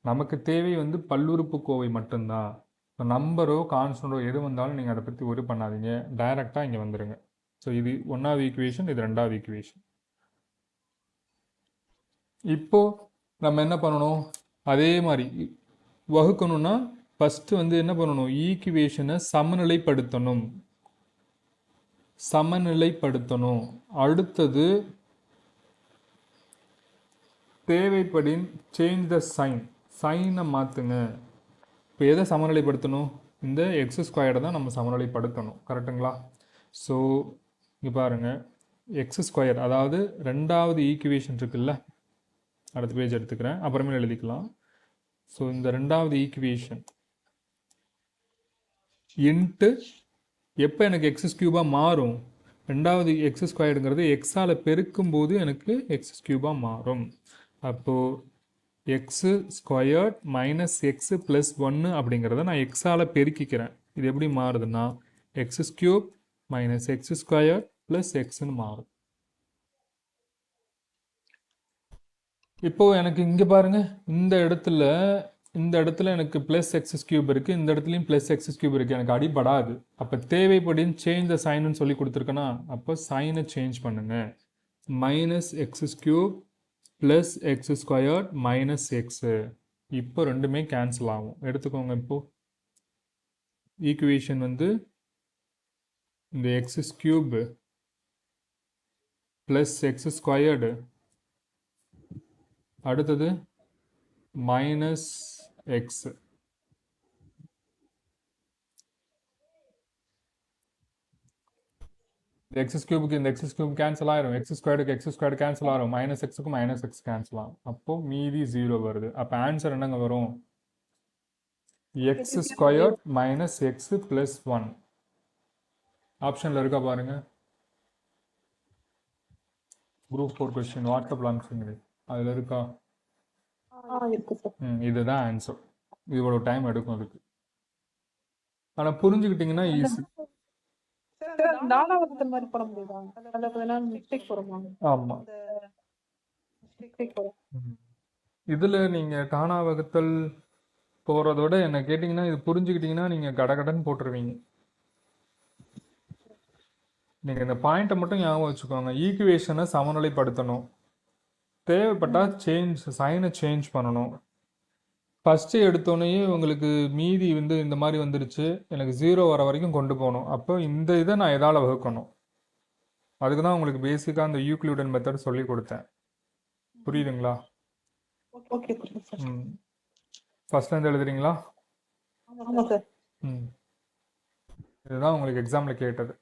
Speaker 2: நமக்கு தேவை வந்து பல்லுறுப்பு கோவை மட்டும்தான். இப்போ நம்பரோ கான்ஸ்டன்டோ எது வந்தாலும் நீங்கள் அதை பற்றி ஒரி பண்ணாதீங்க, டைரெக்டாக இங்கே வந்துடுங்க. ஸோ இது 1வது ஈக்குவேஷன், இது 2வது ஈக்குவேஷன். இப்போது நம்ம என்ன பண்ணணும், அதே மாதிரி வகுக்கணும்னா ஃபஸ்ட்டு வந்து என்ன பண்ணணும், ஈக்குவேஷனை சமநிலைப்படுத்தணும். அடுத்தது தேவைப்படின் சேஞ்ச் த சைனை மாற்றுங்க. இப்போ எதை சமநிலைப்படுத்தணும், இந்த எக்ஸ் ஸ்கொயர்டை தான் நம்ம சமநிலைப்படுத்தணும். கரெக்டுங்களா? ஸோ இங்கே பாருங்கள், எக்ஸ் ஸ்கொயர் அதாவது 2வது ஈக்குவேஷன் இருக்குல்ல, அடுத்த பேஜ் எடுத்துக்கிறேன், அப்புறமே எழுதிக்கலாம். ஸோ இந்த 2வது ஈக்குவேஷன் இன்ட்டு எப்போ எனக்கு எக்ஸ் கியூபாக மாறும், 2வது எக்ஸ் ஸ்கொயர்டுங்கிறது எக்ஸால் பெருக்கும்போது எனக்கு எக்ஸ் கியூபாக மாறும். அப்போது X squared minus X plus 1 அப்படிங்கிறத நான் எக்ஸால் பெருக்கிக்கிறேன். இது எப்படி மாறுதுன்னா X cube minus X square plus எக்ஸ்ன்னு மாறும். இப்போது எனக்கு இங்கே பாருங்கள், இந்த இடத்துல எனக்கு ப்ளஸ் எக்ஸ் கியூப் இருக்குது, இந்த இடத்துலையும் ப்ளஸ் எக்ஸ் கியூப் இருக்குது, எனக்கு அடிபடாது. அப்போ தேவைப்படின்னு சேஞ்ச் த சைனுன்னு சொல்லி கொடுத்துருக்கேன்னா, அப்போ சைனை சேஞ்ச் பண்ணுங்கள். Minus x cube plus X squared minus x. இப்போ ரெண்டுமே கேன்சல் ஆகும். எடுத்துக்கோங்க. இப்போது ஈக்குவேஷன் வந்து இந்த X cube plus x squared, அடுத்தது மைனஸ் எக்ஸ். எக்ஸ் கியூபுக்கு இந்த எக்ஸ் கியூப் கேன்சல் ஆயிரும், எக்ஸ் ஸ்கொயர்டு கேன்சல் ஆகும், மைனஸ் எக்ஸுக்கு மைனஸ் எக்ஸ் கேன்சல் ஆகும். அப்போது மீதி 0 வருது. அப்போ ஆன்சர் என்னங்க வரும், X squared minus X plus 1. ஆப்ஷனில் இருக்கா பாருங்க, குரூப் 4 கொஸ்டின் வாட்ஸ்அப்பில் அனுப்பிச்சுங்க, அதில் இருக்கா? இதுதான் ஆன்சர். இவ்வளோ டைம் எடுக்கும் அதுக்கு. ஆனால் புரிஞ்சுக்கிட்டிங்கன்னா ஈஸி. ஆமாம், இதில் நீங்கள் டானா வகுத்தல் போகிறதோட என்ன கேட்டிங்கன்னா, இது புரிஞ்சுக்கிட்டிங்கன்னா நீங்கள் கடகடன்னு போட்டுருவீங்க. நீங்கள் இந்த பாயிண்ட்டை மட்டும் ஞாபகம் வச்சுக்கோங்க. ஈக்குவேஷனை சமநிலைப்படுத்தணும், தேவைப்பட்டால் சைனை சேஞ்ச் பண்ணணும். ஃபஸ்ட்டு எடுத்தோடனே உங்களுக்கு மீதி வந்து இந்த மாதிரி வந்துருச்சு, எனக்கு 0 வர வரைக்கும் கொண்டு போகணும். அப்போ இந்த இதை நான் எதால் வகுக்கணும், அதுக்கு தான் உங்களுக்கு பேசிக்காக அந்த யூக்ளிடன் மெத்தட் சொல்லி கொடுத்தேன். புரியுதுங்களா?
Speaker 1: Okay sir.
Speaker 2: ம் ஃபர்ஸ்ட்லேருந்து எழுதுறீங்களா?
Speaker 1: ஆமாம் சார்.
Speaker 2: ம் இதுதான் உங்களுக்கு எக்ஸாமில் கேட்டது.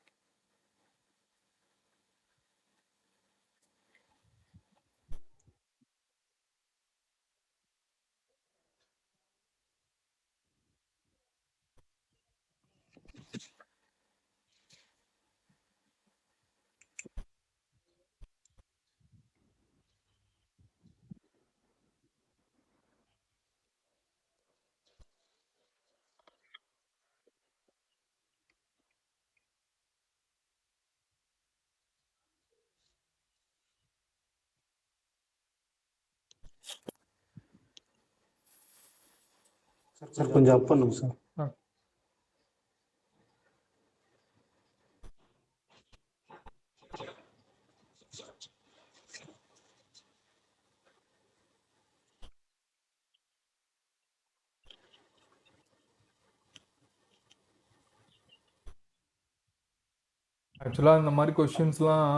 Speaker 3: சார் கொஞ்சம் அப் பண்ணுங்க சார்.
Speaker 2: ஆ ஆக்சுவலாக இந்த மாதிரி கொஷின்ஸ்லாம்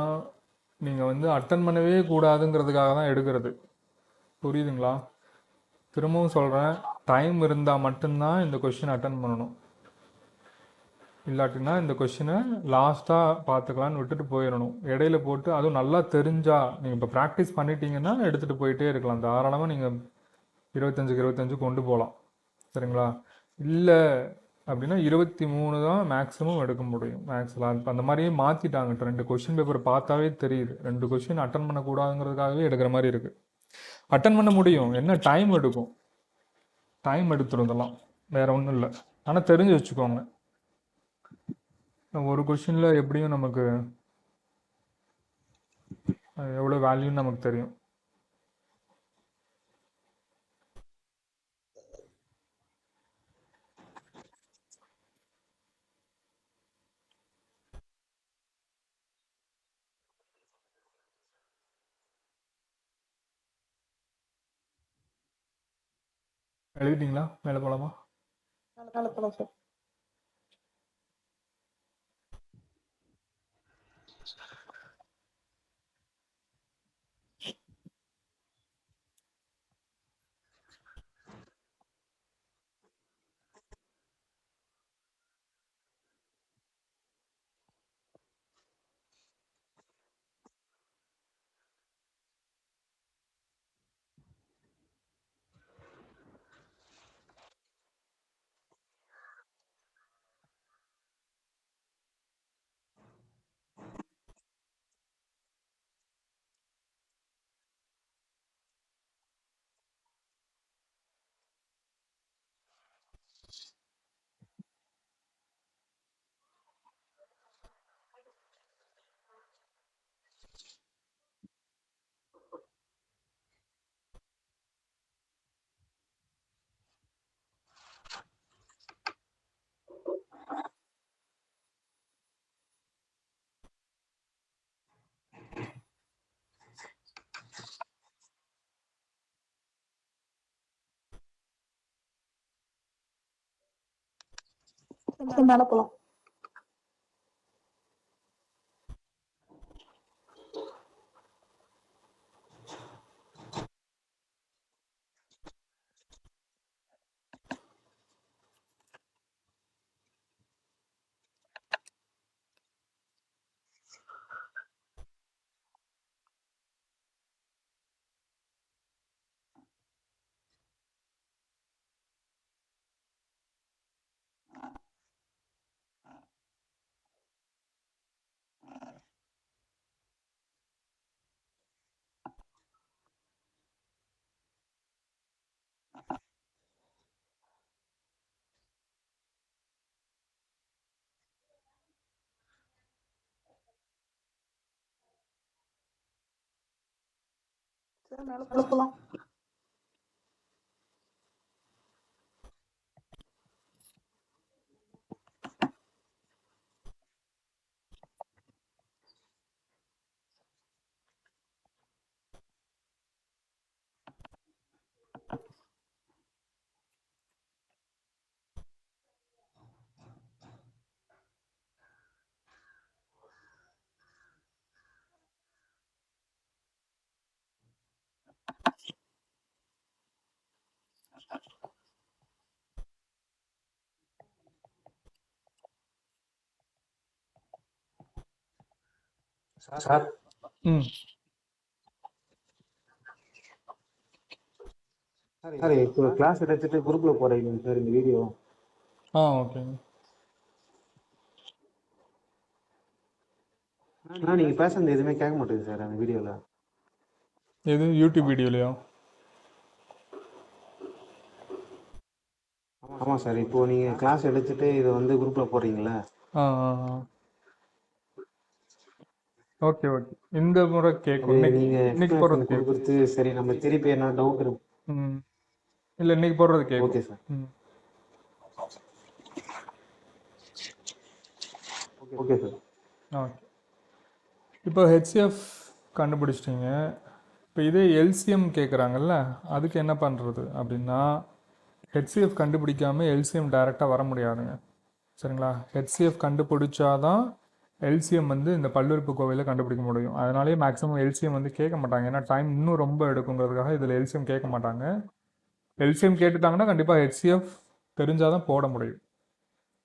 Speaker 2: நீங்கள் வந்து அட்டன் பண்ணவே கூடாதுங்கிறதுக்காக தான் எடுக்கிறது. புரியுதுங்களா? திரும்பவும் சொல்கிறேன், டைம் இருந்தால் மட்டும்தான் இந்த கொஷின் அட்டன் பண்ணணும். இல்லாட்டினா இந்த கொஷினை லாஸ்ட்டாக பார்த்துக்கலான்னு விட்டுட்டு போயிடணும். இடையில போட்டு அதுவும் நல்லா தெரிஞ்சா நீங்கள் இப்போ ப்ராக்டிஸ் பண்ணிட்டீங்கன்னா எடுத்துகிட்டு போயிட்டே இருக்கலாம். தாராளமாக நீங்கள் 25க்கு 25 கொண்டு போகலாம். சரிங்களா? இல்லை அப்படின்னா 23 தான் மேக்ஸிமம் எடுக்க முடியும் மேக்ஸில். அந்த மாதிரியே மாற்றிட்டாங்க. 2 கொஷின் பேப்பர் பார்த்தாவே தெரியுது. 2 கொஷின் அட்டன் பண்ணக்கூடாதுங்கிறதுக்காகவே எடுக்கிற மாதிரி இருக்குது. அட்டன் பண்ண முடியும், என்ன டைம் எடுக்கும், டைம் எடுத்துருந்தலாம், வேற ஒன்றும் இல்லை. ஆனால் தெரிஞ்சு வச்சுக்கோங்க, ஒரு கொஷினில் எப்படியும் நமக்கு எவ்வளோ வேல்யூன்னு நமக்கு தெரியும். எழுதிட்டீங்களா? மேலே போகலாமா?
Speaker 1: மேலே போகலாம் சார். மேலே போகலாம். சார் மேலே போகலாம்.
Speaker 3: சார்
Speaker 2: ம்
Speaker 3: சார் இப்போ கிளாஸ் எடுத்துட்டு குரூப்ல போறீங்க சார் இந்த வீடியோ.
Speaker 2: ஓகேங்க.
Speaker 3: ஆனால் நீங்கள் பேசுறது எதுவுமே கேட்க மாட்டேங்குது சார் அந்த வீடியோவில்.
Speaker 2: எது யூடியூப் வீடியோலையா?
Speaker 3: ஆமாம் சார், இப்போது நீங்கள் கிளாஸ் எடுத்துட்டு இதை வந்து குரூப்பில் போடுறீங்களே.
Speaker 2: ஆ ஓகே ஓகே. இந்த முறை கேட்கும்.
Speaker 3: அது நீங்கள்
Speaker 2: இன்னைக்கு போடுறது
Speaker 3: எக்ஸ்பிளனேஷன்
Speaker 2: கேட்கும்.
Speaker 3: கொடுக்குறது சரி, நம்ம திருப்பி என்ன டவுட் இருக்கும்.
Speaker 2: ம் இல்லை இன்னைக்கு போடுறது கேட்கும்.
Speaker 3: Okay sir.
Speaker 2: ம்
Speaker 3: ஓகே சார்.
Speaker 2: ஓகே. இப்போ ஹெச்சிஎஃப் கண்டுபிடிச்சிட்டிங்க. இப்போ இதே எல்சிஎம் கேட்குறாங்கல்ல, அதுக்கு என்ன பண்ணுறது அப்படின்னா, ஹெச்சிஎஃப் கண்டுபிடிக்காமல் எல்சிஎம் டைரெக்டாக வர முடியாதுங்க. சரிங்களா? ஹெச்சிஎஃப் கண்டுபிடிச்சாதான் எல்சிஎம் வந்து இந்த பல்லுறுப்பு கோவையில் கண்டுபிடிக்க முடியும். அதனாலேயே மேக்ஸிமம் எல்சிஎம் வந்து கேட்க மாட்டாங்க. ஏன்னா டைம் இன்னும் ரொம்ப எடுக்குங்கிறதுக்காக இதில் எல்சிஎம் கேட்க மாட்டாங்க. எல்சிஎம் கேட்டுட்டாங்கன்னா கண்டிப்பாக ஹெச்சிஎஃப் தெரிஞ்சால் தான் போட முடியும்.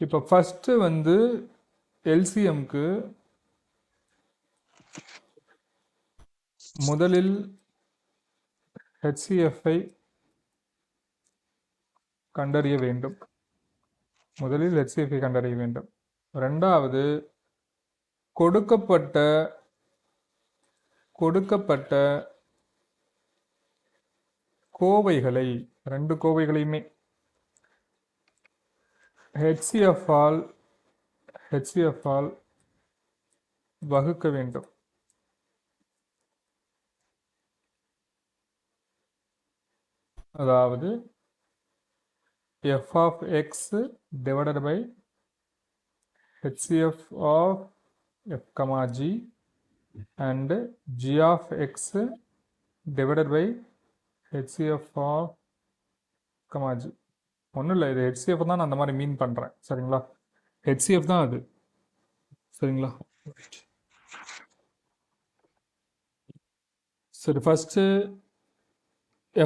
Speaker 2: இப்போ ஃபஸ்ட்டு வந்து எல்சிஎம்க்கு முதலில் ஹெச்சிஎஃப்பை கண்டறிய வேண்டும். ரெண்டாவது, கொடுக்கப்பட்ட கோவைகளை, ரெண்டு கோவைகளையுமே ஹெச்சிஎஃப் ஆல் வகுக்க வேண்டும். அதாவது f of x divided by HCF of f comma g and g of x divided by HCF of comma g. ஒன்றும் இல்லை, இது HCF தான் நான் அந்த மாதிரி மீன் பண்ணுறேன். சரிங்களா? HCF தான் அது. சரிங்களா? சரி, first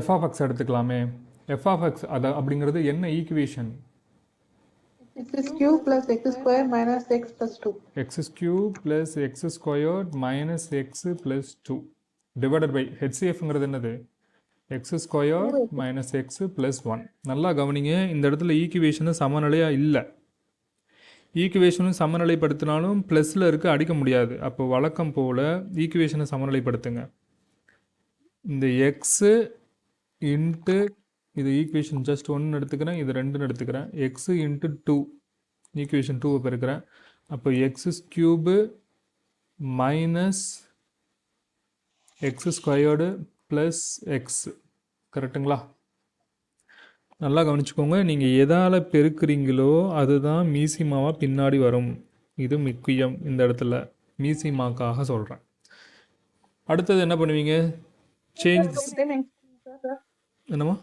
Speaker 2: f of x எடுத்துக்கலாமே. f of x அது அப்படிங்கிறது என்ன equation?
Speaker 1: x is cube plus x square minus x plus 2.
Speaker 2: x is cube plus x squared minus x plus 2 divided by HCFங்கிறது என்னது? x squared minus x plus 1. நல்லா கவனிங்க, இந்த இடத்துல ஈக்குவேஷனு சமநிலையாக இல்லை. ஈக்குவேஷனும் சமநிலைப்படுத்தினாலும் ப்ளஸில் இருக்க அடிக்க முடியாது. அப்போ வழக்கம் போல் ஈக்குவேஷனை சமநிலைப்படுத்துங்க. இந்த எக்ஸு இன்ட்டு இது ஈக்குவேஷன் ஜஸ்ட் 1 எடுத்துக்கிறேன், இது 2 எடுத்துக்கிறேன். X into 2 equation 2 பெருக்கிறேன். அப்போ X cube minus X squared plus X. கரெக்டுங்களா? நல்லா கவனிச்சுக்கோங்க, நீங்கள் எதால் பெருக்கிறீங்களோ அதுதான் மீசிமாவாக பின்னாடி வரும். இது முக்கியம். இந்த இடத்துல மீசிமாக்காக சொல்கிறேன். அடுத்தது என்ன பண்ணுவீங்க? சேஞ்ச் என்னம்மா?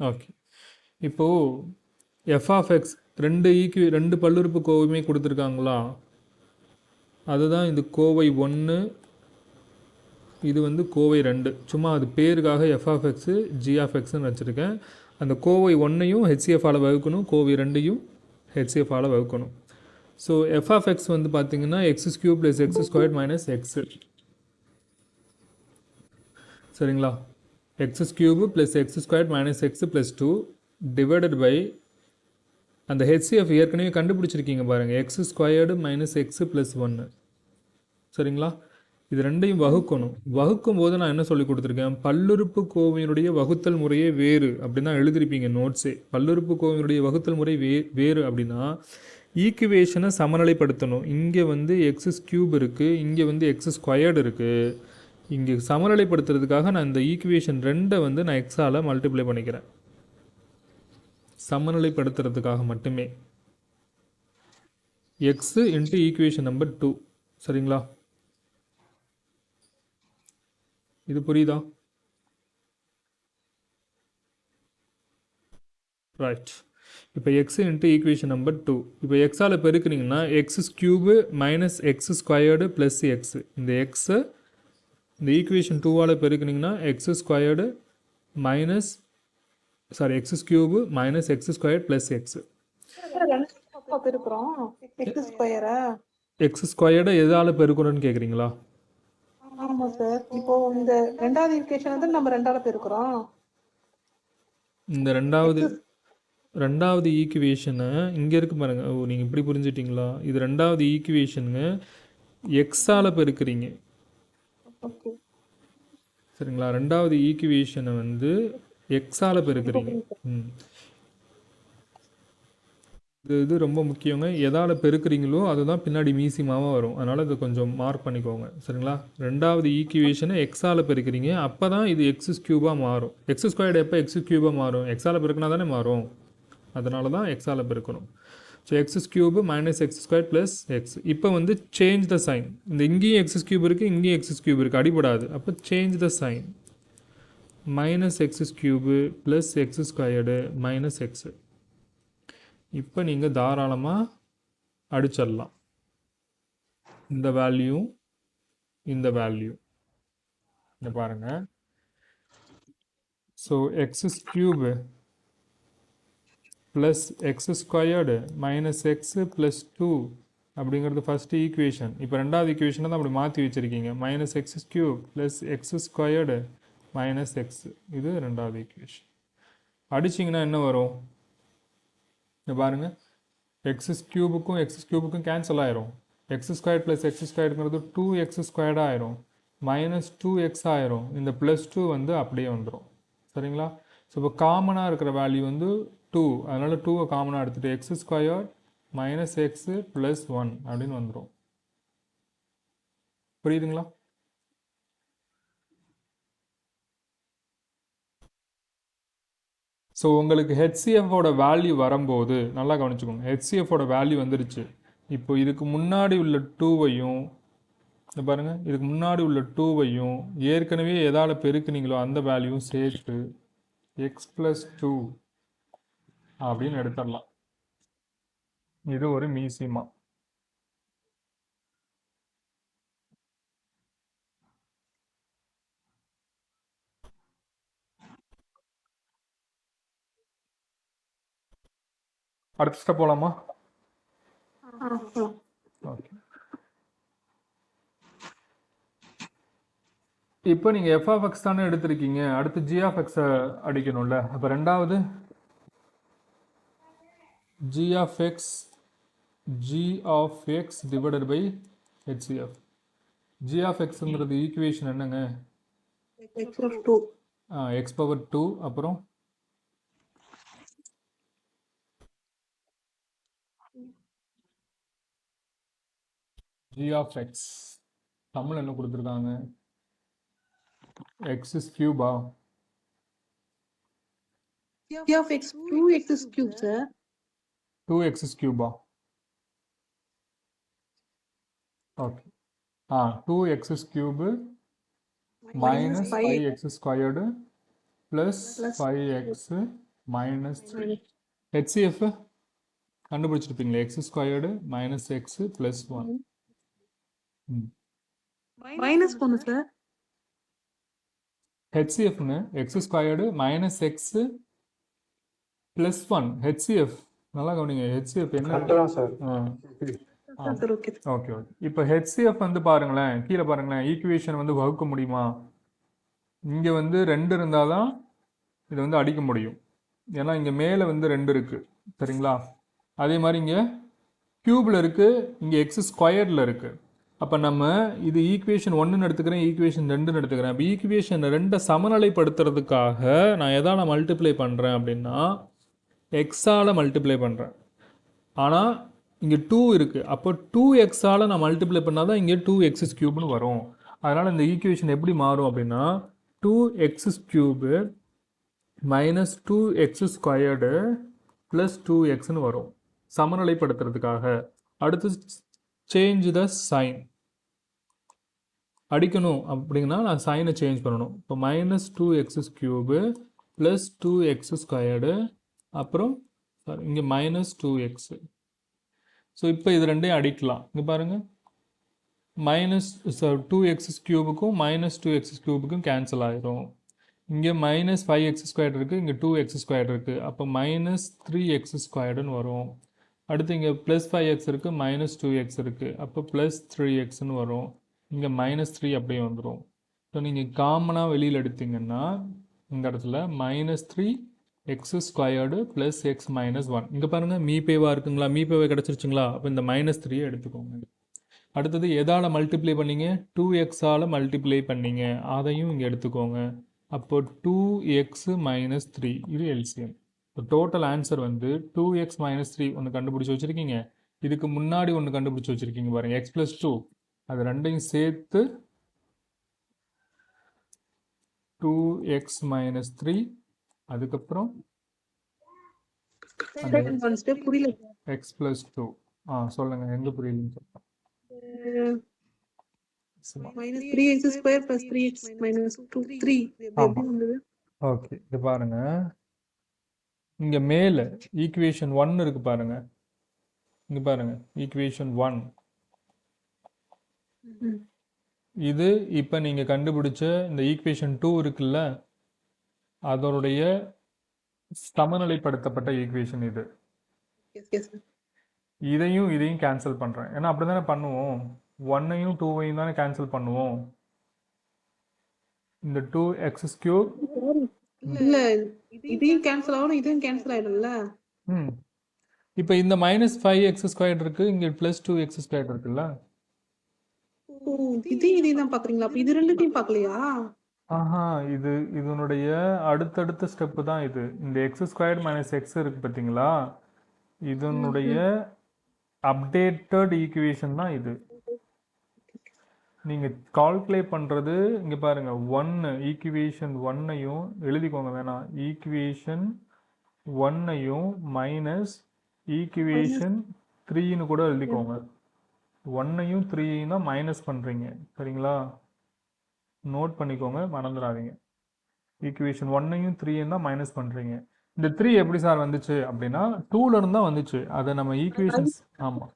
Speaker 2: ஓகே. இப்போது எஃப் ஆஃப் எக்ஸ் ரெண்டு பல்லுறுப்பு கோவையுமே கொடுத்துருக்காங்களா? அதுதான் இது கோவை 1, இது வந்து கோவை 2. சும்மா அது பேருக்காக F of X G of எக்ஸ்ன்னு வச்சுருக்கேன். அந்த கோவை 1ஐயும் ஹெச்சிஎஃபால் வகுக்கணும், கோவை 2ஐயும் ஹெச்சிஎஃபால் வகுக்கணும். ஸோ எஃப் ஆஃப் எக்ஸ் வந்து பார்த்தீங்கன்னா X cube plus X squared minus X. சரிங்களா? X cube plus X squared minus X plus 2 divided by அந்த ஹெச்சிஎஃப் ஏற்கனவே கண்டுபிடிச்சிருக்கீங்க பாருங்கள், X squared minus X plus 1. சரிங்களா? இது ரெண்டையும் வகுக்கணும். வகுக்கும் போது நான் என்ன சொல்லி கொடுத்துருக்கேன்? பல்லுறுப்பு கோவையினுடைய வகுத்தல் முறையே வேறு அப்படின்னு தான் எழுதிருப்பீங்க நோட்ஸே. பல்லுறுப்பு கோவையினுடைய வகுத்தல் முறை வேறு அப்படின்னா ஈக்குவேஷனை சமநிலைப்படுத்தணும். இங்கே வந்து எக்ஸ் கியூப் இருக்குது, இங்கே வந்து எக்ஸ் ஸ்கொயர்டு இருக்குது. இங்கே சமநிலைப்படுத்துறதுக்காக நான் இந்த ஈக்குவேஷன் 2 வந்து நான் எக்ஸால் மல்டிப்ளை பண்ணிக்கிறேன், சமநிலைப்படுத்துறதுக்காக மட்டுமே. X into equation number 2. சரிங்களா? இது புரியுதா? ரைட். இப்போ எக்ஸ் இன்ட்டு ஈக்குவேஷன் நம்பர் 2. இப்போ எக்ஸால் பெருக்குனிங்கன்னா X cube minus X squared plus X. இந்த எக்ஸு இந்த ஈக்குவேஷன் 2ஆல் பெருக்குனிங்கன்னா X squared minus X cube minus X square plus X.
Speaker 1: பெருக்கிறோம் எக்ஸ் ஸ்கொயரா.
Speaker 2: எக்ஸ் ஸ்கொயர்டை எதால் பெருக்கணும்னு கேட்குறீங்களா?
Speaker 1: ஆமா சார். இப்போ இந்த ரெண்டாவது ஈக்குவேஷன் வந்து நம்ம ரெண்டால பெருக்கிறோம்.
Speaker 2: இந்த ரெண்டாவது ஈக்குவேஷனை இங்கே இருக்கு பாருங்க. ஓ, நீங்கள் இப்படி புரிஞ்சிட்டிங்களா? இது ரெண்டாவது ஈக்குவேஷனுங்க எக்ஸால் பெருக்கிறீங்க.
Speaker 1: ஓகே
Speaker 2: சரிங்களா? ரெண்டாவது ஈக்குவேஷனை வந்து எக்ஸால் பெருக்கிறீங்க. இது ரொம்ப முக்கியங்க. எதால் பெருக்கிறீங்களோ அதுதான் பின்னாடி மீசிமாவாக வரும். அதனால் இது கொஞ்சம் மார்க் பண்ணிக்கோங்க. சரிங்களா? ரெண்டாவது ஈக்குவேஷனை எக்ஸால் பெருக்கிறீங்க. அப்போ தான் இது எக்ஸ் கியூபாக மாறும். எக்ஸ் ஸ்கொயர்டு எப்போ எக்ஸ் கியூபாக மாறும்? எக்ஸால் பெருக்கினா தானே மாறும். அதனால தான் எக்ஸால் பெருக்கணும். So X cube minus X square plus X. இப்போ வந்து சேஞ்ச் த சைன். இந்த இங்கேயும் எக்ஸ் கியூப் இருக்குது, இங்கேயும் எக்ஸ் கியூப் இருக்குது, அடிபடாது. அப்போ change the sign. Minus X cube plus x squared minus x. இப்போ நீங்கள் தாராளமாக அடிச்சிடலாம். இந்த வேல்யூ இந்த வேல்யூ இங்கே பாருங்கள். So X cube plus x squared minus X plus 2 அப்படிங்கிறது ஃபஸ்ட்டு ஈக்குவேஷன். இப்போ ரெண்டாவது ஈக்குவேஷனை தான் அப்படி மாற்றி வச்சுருக்கீங்க. Minus x cube plus x squared minus x. இது ரெண்டாவது ஈக்குவேஷன். அடிச்சிங்கன்னா என்ன வரும்? இங்கே பாருங்கள். எக்ஸ் கியூபுக்கும் கேன்சல் ஆயிரும். எக்ஸ் ஸ்கொயர் ப்ளஸ் எக்ஸ் ஸ்கொயர்டுங்கிறது 2x ஸ்கொயர்டாக ஆயிரும். மைனஸ் 2x ஆயிரும். இந்த ப்ளஸ் 2 வந்து அப்படியே வந்துடும். சரிங்களா? ஸோ இப்போ காமனாக இருக்கிற வேல்யூ வந்து 2. அதனால் 2வை காமனாக எடுத்துகிட்டு X square minus X plus 1 அப்படின்னு வந்துடும். புரியுதுங்களா? ஸோ உங்களுக்கு ஹெச்சிஎஃபோட வேல்யூ வரும்போது நல்லா கவனிச்சுக்கோங்க. ஹெச்சிஎஃபோட வேல்யூ வந்துருச்சு. இப்போ இதுக்கு முன்னாடி உள்ள 2வையும் இந்த பாருங்கள், இதுக்கு முன்னாடி உள்ள 2வையும் ஏற்கனவே எதால் பெருக்குனீங்களோ அந்த வேல்யூவும் சேர்த்து எக்ஸ் ப்ளஸ் 2 அப்படின்னு எடுத்துடலாம். இது ஒரு மீசிமா. அடுத்த ஸ்டெப் போகலாமா? ஓகே. இப்போ நீங்கள் எஃப் ஆஃப் எக்ஸ் தானே எடுத்திருக்கீங்க. அடுத்து ஜி ஆஃப் எக்ஸை அடிக்கணும்ல. அப்போ ரெண்டாவது G of x divided by HCF. G of எக்ஸுங்கிறது ஈக்குவேஷன் என்னங்க? எக்ஸ் பவர் 2 அப்புறம் ஜி ஆஃப் எக்ஸ் தமிழ் என்ன கொடுத்துருக்காங்க? எக்ஸ் கியூபா?
Speaker 1: G of x 2x cube sir.
Speaker 2: 2x கியூபா? Okay. 2x cube minus 5x squared plus 5x minus 3. HCF கண்டுபிடிச்சிருப்பீங்களா? X squared minus X plus 1.
Speaker 1: Minus பண்ணு சார்.
Speaker 2: ஹெச்சிஎஃப்னு x squared minus X plus 1. HCF நல்லா கவனிங்க. ஹெச்சிஎஃப் என்ன? Okay okay. இப்போ ஹெச்சிஎஃப் வந்து பாருங்களேன், கீழே பாருங்களேன். ஈக்குவேஷன் வந்து வகுக்க முடியுமா? இங்கே வந்து 2 இருந்தால் தான் இதை வந்து அடிக்க முடியும். ஏன்னா இங்கே மேலே வந்து 2 இருக்குது. சரிங்களா? அதே மாதிரி இங்கே கியூபில் இருக்குது, இங்கே எக்ஸ் ஸ்கொயரில் இருக்குது. அப்போ நம்ம இது ஈக்குவேஷன் 1ன்னு எடுத்துக்கிறேன், ஈக்குவேஷன் 2ன்னு எடுத்துக்கிறேன். அப்போ ஈக்குவேஷன் 2 சமநிலைப்படுத்துறதுக்காக நான் எதால் மல்டிப்ளை பண்ணுறேன் அப்படின்னா எக்ஸால் மல்டிப்ளை பண்ணுறேன். ஆனால் இங்கே 2 இருக்குது. அப்போ 2xஆல் நான் மல்டிப்ளை பண்ணால் தான் இங்கே 2x கியூப்னு வரும். அதனால் இந்த ஈக்குவேஷன் எப்படி மாறும் அப்படின்னா 2x cube minus 2x squared plus 2xன்னு வரும் சமநிலைப்படுத்துறதுக்காக. அடுத்து சேஞ்ச் த சைன். அடிக்கணும் அப்படின்னா நான் சைனை சேஞ்ச் பண்ணணும். இப்போ minus 2x cube plus 2x squared அப்புறம் இங்கே மைனஸ் 2x. ஸோ இப்போ இது ரெண்டையும் அடிக்கலாம். இங்கே பாருங்கள், மைனஸ் 2x கியூபுக்கும் மைனஸ் 2x கியூபுக்கும் கேன்சல் ஆகிடும். இங்கே மைனஸ் 5x² இருக்குது, இங்கே 2x² இருக்குது. அப்போ -3x² வரும். அடுத்து இங்கே +5x இருக்குது, -2x இருக்குது. அப்போ +3xன்னு வரும். இங்கே -3 அப்படியே வந்துடும். ஸோ நீங்கள் காமனாக வெளியில் எடுத்தீங்கன்னா இந்த இடத்துல -3x² + x - 1. இங்கே பாருங்கள் மீபேவாக இருக்குங்களா, மீபேவை கிடச்சிருச்சுங்களா. அப்போ இந்த -3 எடுத்துக்கோங்க. அடுத்தது எதால் மல்டிப்ளை பண்ணீங்க, 2x மல்டிப்ளை பண்ணீங்க, அதையும் இங்கே எடுத்துக்கோங்க. அப்போ 2x - 3 இது எல்சிஎம். இப்போ டோட்டல் ஆன்சர் வந்து 2x - 3 ஒன்று கண்டுபிடிச்சி வச்சுருக்கீங்க, இதுக்கு முன்னாடி ஒன்று கண்டுபிடிச்சி வச்சுருக்கீங்க பாருங்கள், x + 2, அது ரெண்டையும் சேர்த்து 2x - 3, அதுக்கப்புறம்
Speaker 1: புரியல.
Speaker 2: x + 2. சொல்லுங்கள், எங்கே புரியலன்னு சொல்லுங்கள்.
Speaker 1: -3x² + 3x - 3 எப்படி வந்தது?
Speaker 2: ஓகே, இது பாருங்க, இங்க மேல ஈக்குவேஷன் 1 இருக்கு பாருங்க, இங்க பாருங்க ஈக்குவேஷன் 1. இது இப்போ நீங்க கண்டுபிடிச்ச இந்த ஈக்குவேஷன் 2 இருக்குல்ல, அதோடைய சமநிலைப்படுத்தப்பட்ட ஈக்குவேஷன் இது. இதையும் கேன்சல் பண்றேன், ஏன்னா அப்படிதானே பண்ணுவோம், 1ஐயும் 2ஐயும் தானே கேன்சல் பண்ணுவோம். இந்த 2x³
Speaker 1: இல்ல, இதையும் கேன்சல் ஆகும், இதையும் கேன்சல் ஆயிடும்ல.
Speaker 2: இப்போ இந்த -5x² இருக்கு, இங்க +2x² இருக்குல்ல.
Speaker 1: இதையும் தான் பாக்குறீங்களா? அப்ப இது ரெண்டுத்தையும் பார்க்கலையா?
Speaker 2: இது இதனுடைய அடுத்தடுத்த ஸ்டெப்பு தான் இது. இந்த x² - x இருக்கு பார்த்தீங்களா, இதனுடைய அப்டேட்டட் ஈக்குவேஷன் தான் இது. நீங்கள் கால்குலேட் பண்ணுறது இங்கே பாருங்க, 1 ஈக்குவேஷன் 1ஐயும் எழுதிக்கோங்க, வேணாம், ஈக்குவேஷன் 1ஐயும் மைனஸ் ஈக்குவேஷன் 3ன்னு கூட எழுதிக்கோங்க. 1ஐயும் 3ஐயும் தான் மைனஸ் பண்ணுறீங்க, சரிங்களா? நோட் பண்ணிக்கோங்க, மறந்துடாதீங்க. ஈக்குவேஷன் 1ஐயும் 3ஐயும் தான் மைனஸ் பண்ணுறீங்க. இந்த 3 எப்படி சார் வந்துச்சு அப்படின்னா 2லேருந்து தான் வந்துச்சு. அதை நம்ம ஈக்குவேஷன்ஸ், ஆமாம்,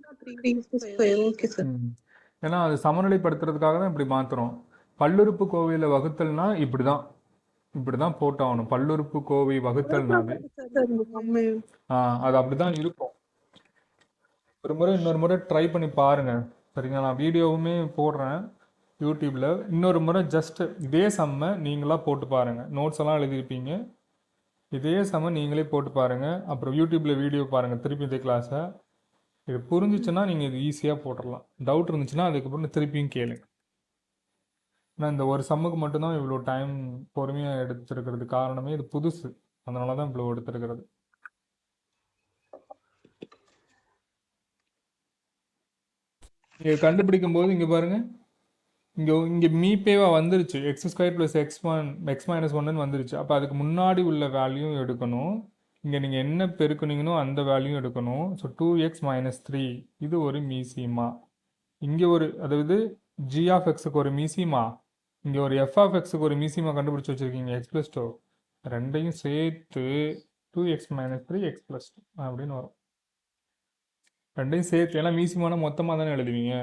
Speaker 2: ஏன்னா அது சமநிலைப்படுத்துறதுக்காக தான் இப்படி மாற்றுறோம். பல்லுறுப்புக்கோவையில் வகுத்தல்னா இப்படி தான் போட்டாகணும். பல்லுறுப்புக்கோவை வகுத்தல்னாவே அது அப்படி தான் இருக்கும். ஒரு முறை இன்னொரு முறை ட்ரை பண்ணி பாருங்கள், சரிங்களா? நான் வீடியோவுமே போடுறேன் யூடியூப்பில். இன்னொரு முறை ஜஸ்ட் இதே சம்மை நீங்களாக போட்டு பாருங்கள். நோட்ஸ் எல்லாம் எழுதியிருப்பீங்க, இதே சம்மை நீங்களே போட்டு பாருங்கள். அப்புறம் யூடியூப்பில் வீடியோ பாருங்கள் திருப்பி இதே கிளாஸை. இது புரிஞ்சிச்சுன்னா நீங்கள் இது ஈஸியாக போட்டுடலாம். டவுட் இருந்துச்சுன்னா அதுக்கப்புறம் திருப்பியும் கேளுங்க. நான் இந்த ஒரு சம்முக்கு மட்டும்தான் இவ்வளோ டைம் பொறுமையாக எடுத்துருக்கிறது காரணமே இது புதுசு, அதனால தான் இவ்வளோ எடுத்துருக்கிறது. இங்கே கண்டுபிடிக்கும் போது இங்கே பாருங்கள், இங்கே மீபேவாக வந்துருச்சு, x² + x - 1ன்னு வந்துருச்சு. அப்போ அதுக்கு முன்னாடி உள்ள வேல்யூ எடுக்கணும். இங்கே நீங்கள் என்ன பெருக்குனீங்களோ அந்த வேல்யூ எடுக்கணும். ஸோ 2x - 3 இது ஒரு மீசிமா. இங்கே ஒரு, அதாவது g(x)க்கு ஒரு மீசிமா, இங்கே ஒரு f(x)க்கு ஒரு மீசிமா கண்டுபிடிச்சி வச்சுருக்கீங்க, x + 2. ரெண்டையும் சேர்த்து 2x - 3 x + 2 அப்படின்னு வரும். ரெண்டையும் சேர்த்து, ஏன்னா மீசிமான மொத்தமாக தானே எழுதுவீங்க.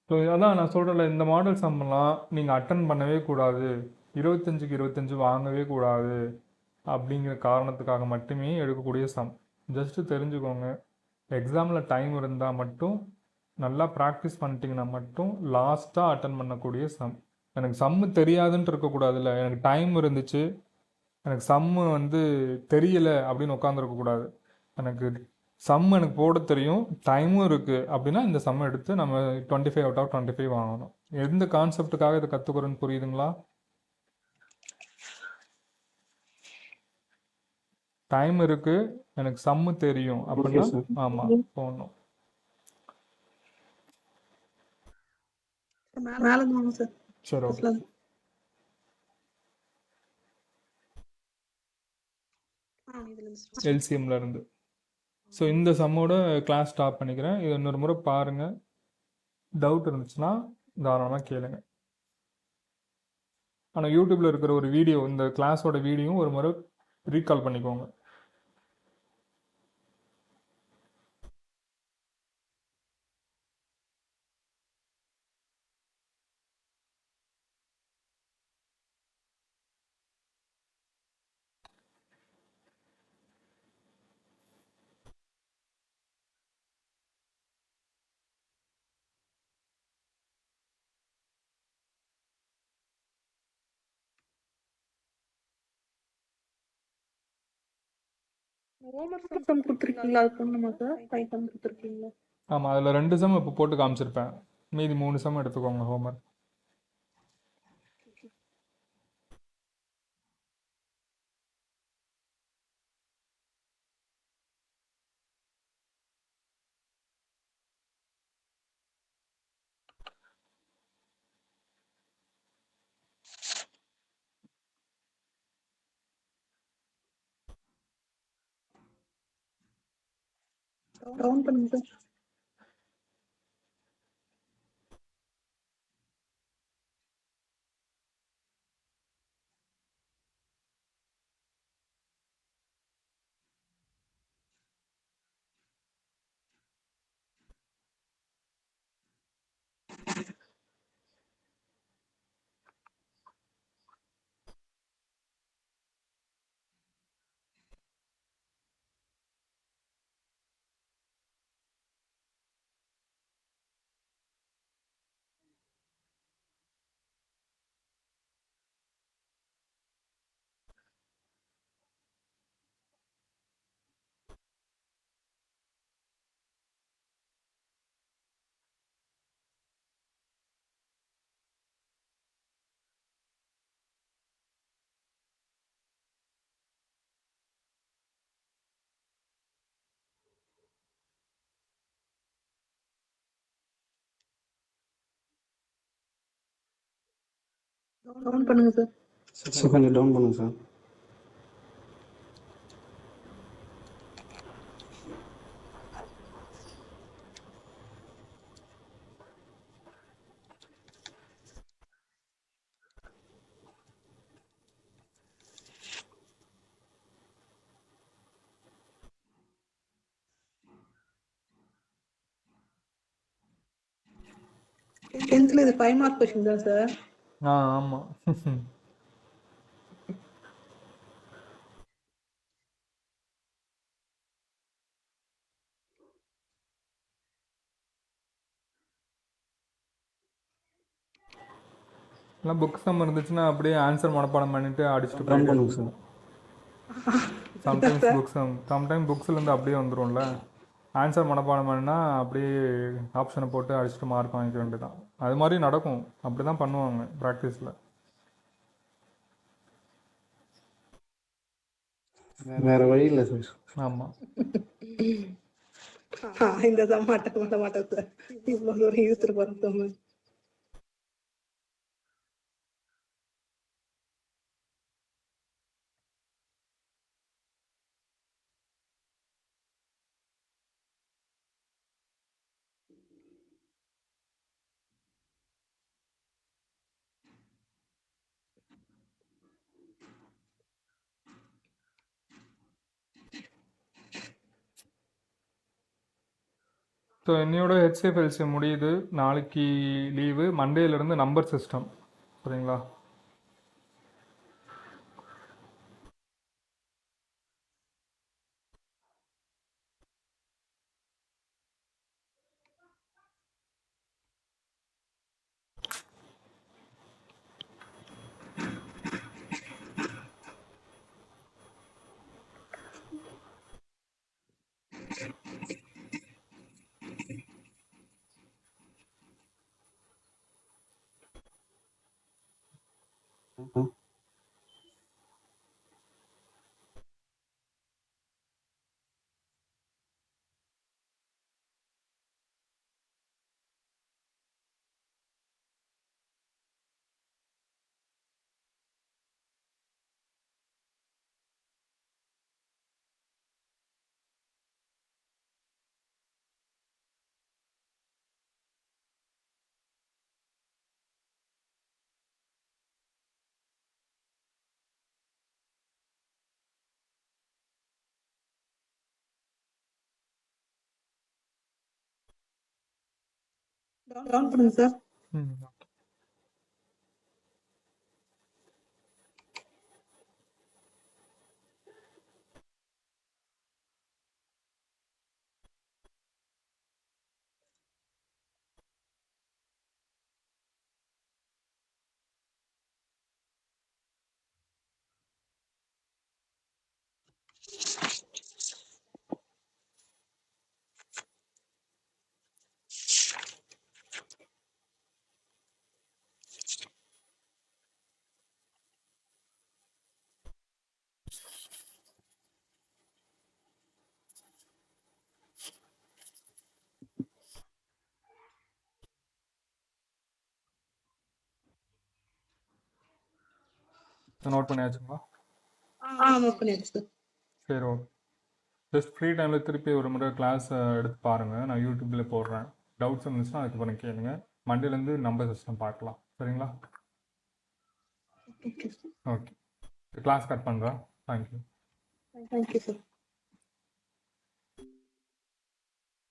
Speaker 2: ஸோ அதான் நான் சொல்கிறேன்ல, இந்த மாடல் சம்மெல்லாம் நீங்கள் அட்டன் பண்ணவே கூடாது, 25க்கு 25 வாங்கவே கூடாது அப்படிங்கிற காரணத்துக்காக மட்டுமே எடுக்கக்கூடிய சம். ஜஸ்ட்டு தெரிஞ்சுக்கோங்க, எக்ஸாமில் டைம் இருந்தால் மட்டும் நல்லா ப்ராக்டிஸ் பண்ணிட்டீங்கன்னா மட்டும் லாஸ்ட்டாக அட்டன் பண்ணக்கூடிய சம். எனக்கு சம்மு தெரியாதுன்ட்டு இருக்கக்கூடாதுல்ல, எனக்கு டைம் இருந்துச்சு, எனக்கு சம்மு வந்து தெரியலை அப்படின்னு உட்காந்துருக்கக்கூடாது. எனக்கு சம் எனக்கு போட தெரியும், டைமும் இருக்குது அப்படின்னா இந்த சம்மை எடுத்து நம்ம 25/25 வாங்கணும். எந்த கான்செப்டுக்காக இதை கற்றுக்குறோன்னு புரியுதுங்களா? டைம் இருக்குது, எனக்கு சம்மு தெரியும் அப்படின்னா ஆமாம் போடணும். சரி, ஓகே. எல்சிஎம்ல இருந்து. ஸோ இந்த சம்மோட கிளாஸ் ஸ்டாப் பண்ணிக்கிறேன். இது இன்னொரு முறை பாருங்கள், டவுட் இருந்துச்சுன்னா தாராளமாக கேளுங்க. ஆனால் யூடியூப்பில் இருக்கிற ஒரு வீடியோ, இந்த கிளாஸோட வீடியோவும் ஒரு முறை ரீகால் பண்ணிக்கோங்க.
Speaker 1: ஹோம்ஒர்க் சம் கொடுத்துருக்கீங்களா? அது பண்ணணுமா சார்? 5 சம் கொடுத்துருக்கீங்களா?
Speaker 2: ஆமாம், அதில் 2 சம் இப்போ போட்டு காமிச்சிருப்பேன். மீதி 3 சம் எடுத்துக்கோங்க ஹோம்ஒர்க்.
Speaker 1: டவுன் பண்ணுங்க சார். டவுன் பண்ணுங்க சார்.
Speaker 3: சார் கொஞ்சம் டவுன் பண்ணுங்க சார்.
Speaker 1: டென்த்ல இது 5 மார்க் கொஸ்டின் தான் சார்.
Speaker 2: ஆமாம். இல்லை, புக் சம் இருந்துச்சுன்னா அப்படியே ஆன்சர் மனப்பாடம் பண்ணிட்டு அடிச்சுட்டு
Speaker 3: டவுன்
Speaker 2: போயிடு.
Speaker 3: பண்ணுங்க சார்.
Speaker 2: சம்டைம் புக்ஸ்லேருந்து அப்படியே வந்துடும்ல. ஆன்சர் மனப்பாடம் பண்ணால் அப்படியே ஆப்ஷனை போட்டு அடிச்சுட்டு மார்க் வாங்கிக்க வேண்டியதான். அது மாதிரி நடக்கும், அப்படி தான் பண்ணுவாங்க ப்ராக்டிஸில்.
Speaker 3: வேற வழி இல்லை சார்.
Speaker 2: ஆமாம்.
Speaker 1: இந்த தான் மாட்டேன் சார். இவ்வளோ தூரம் இழுத்துட்டு போகிறோம்.
Speaker 2: ஸோ என்னையோட ஹெச்எஃப்எல்சி முடியுது. நாளைக்கு லீவு. மண்டேலேருந்து நம்பர் சிஸ்டம். சரிங்களா?
Speaker 1: டவுன் பண்ணுங்க சார்.
Speaker 2: ம். நோட் பண்ணியாச்சுங்களா?
Speaker 1: நோட் பண்ணியாச்சு சார்.
Speaker 2: சரி, ஓகே. ஜஸ்ட் ஃப்ரீ டைமில் திருப்பி ஒரு முறை கிளாஸ் எடுத்து பாருங்கள். நான் யூடியூப்பில் போடுறேன். டவுட்ஸ் இருந்துச்சுன்னா அதுக்கப்புறம் கேளுங்க. மண்டேலேருந்து நம்பர் சிஸ்டம் பார்க்கலாம். சரிங்களா?
Speaker 1: Okay sir.
Speaker 2: Okay. Class cut பண்ணுறேன். தேங்க்யூ.
Speaker 1: Thank you sir.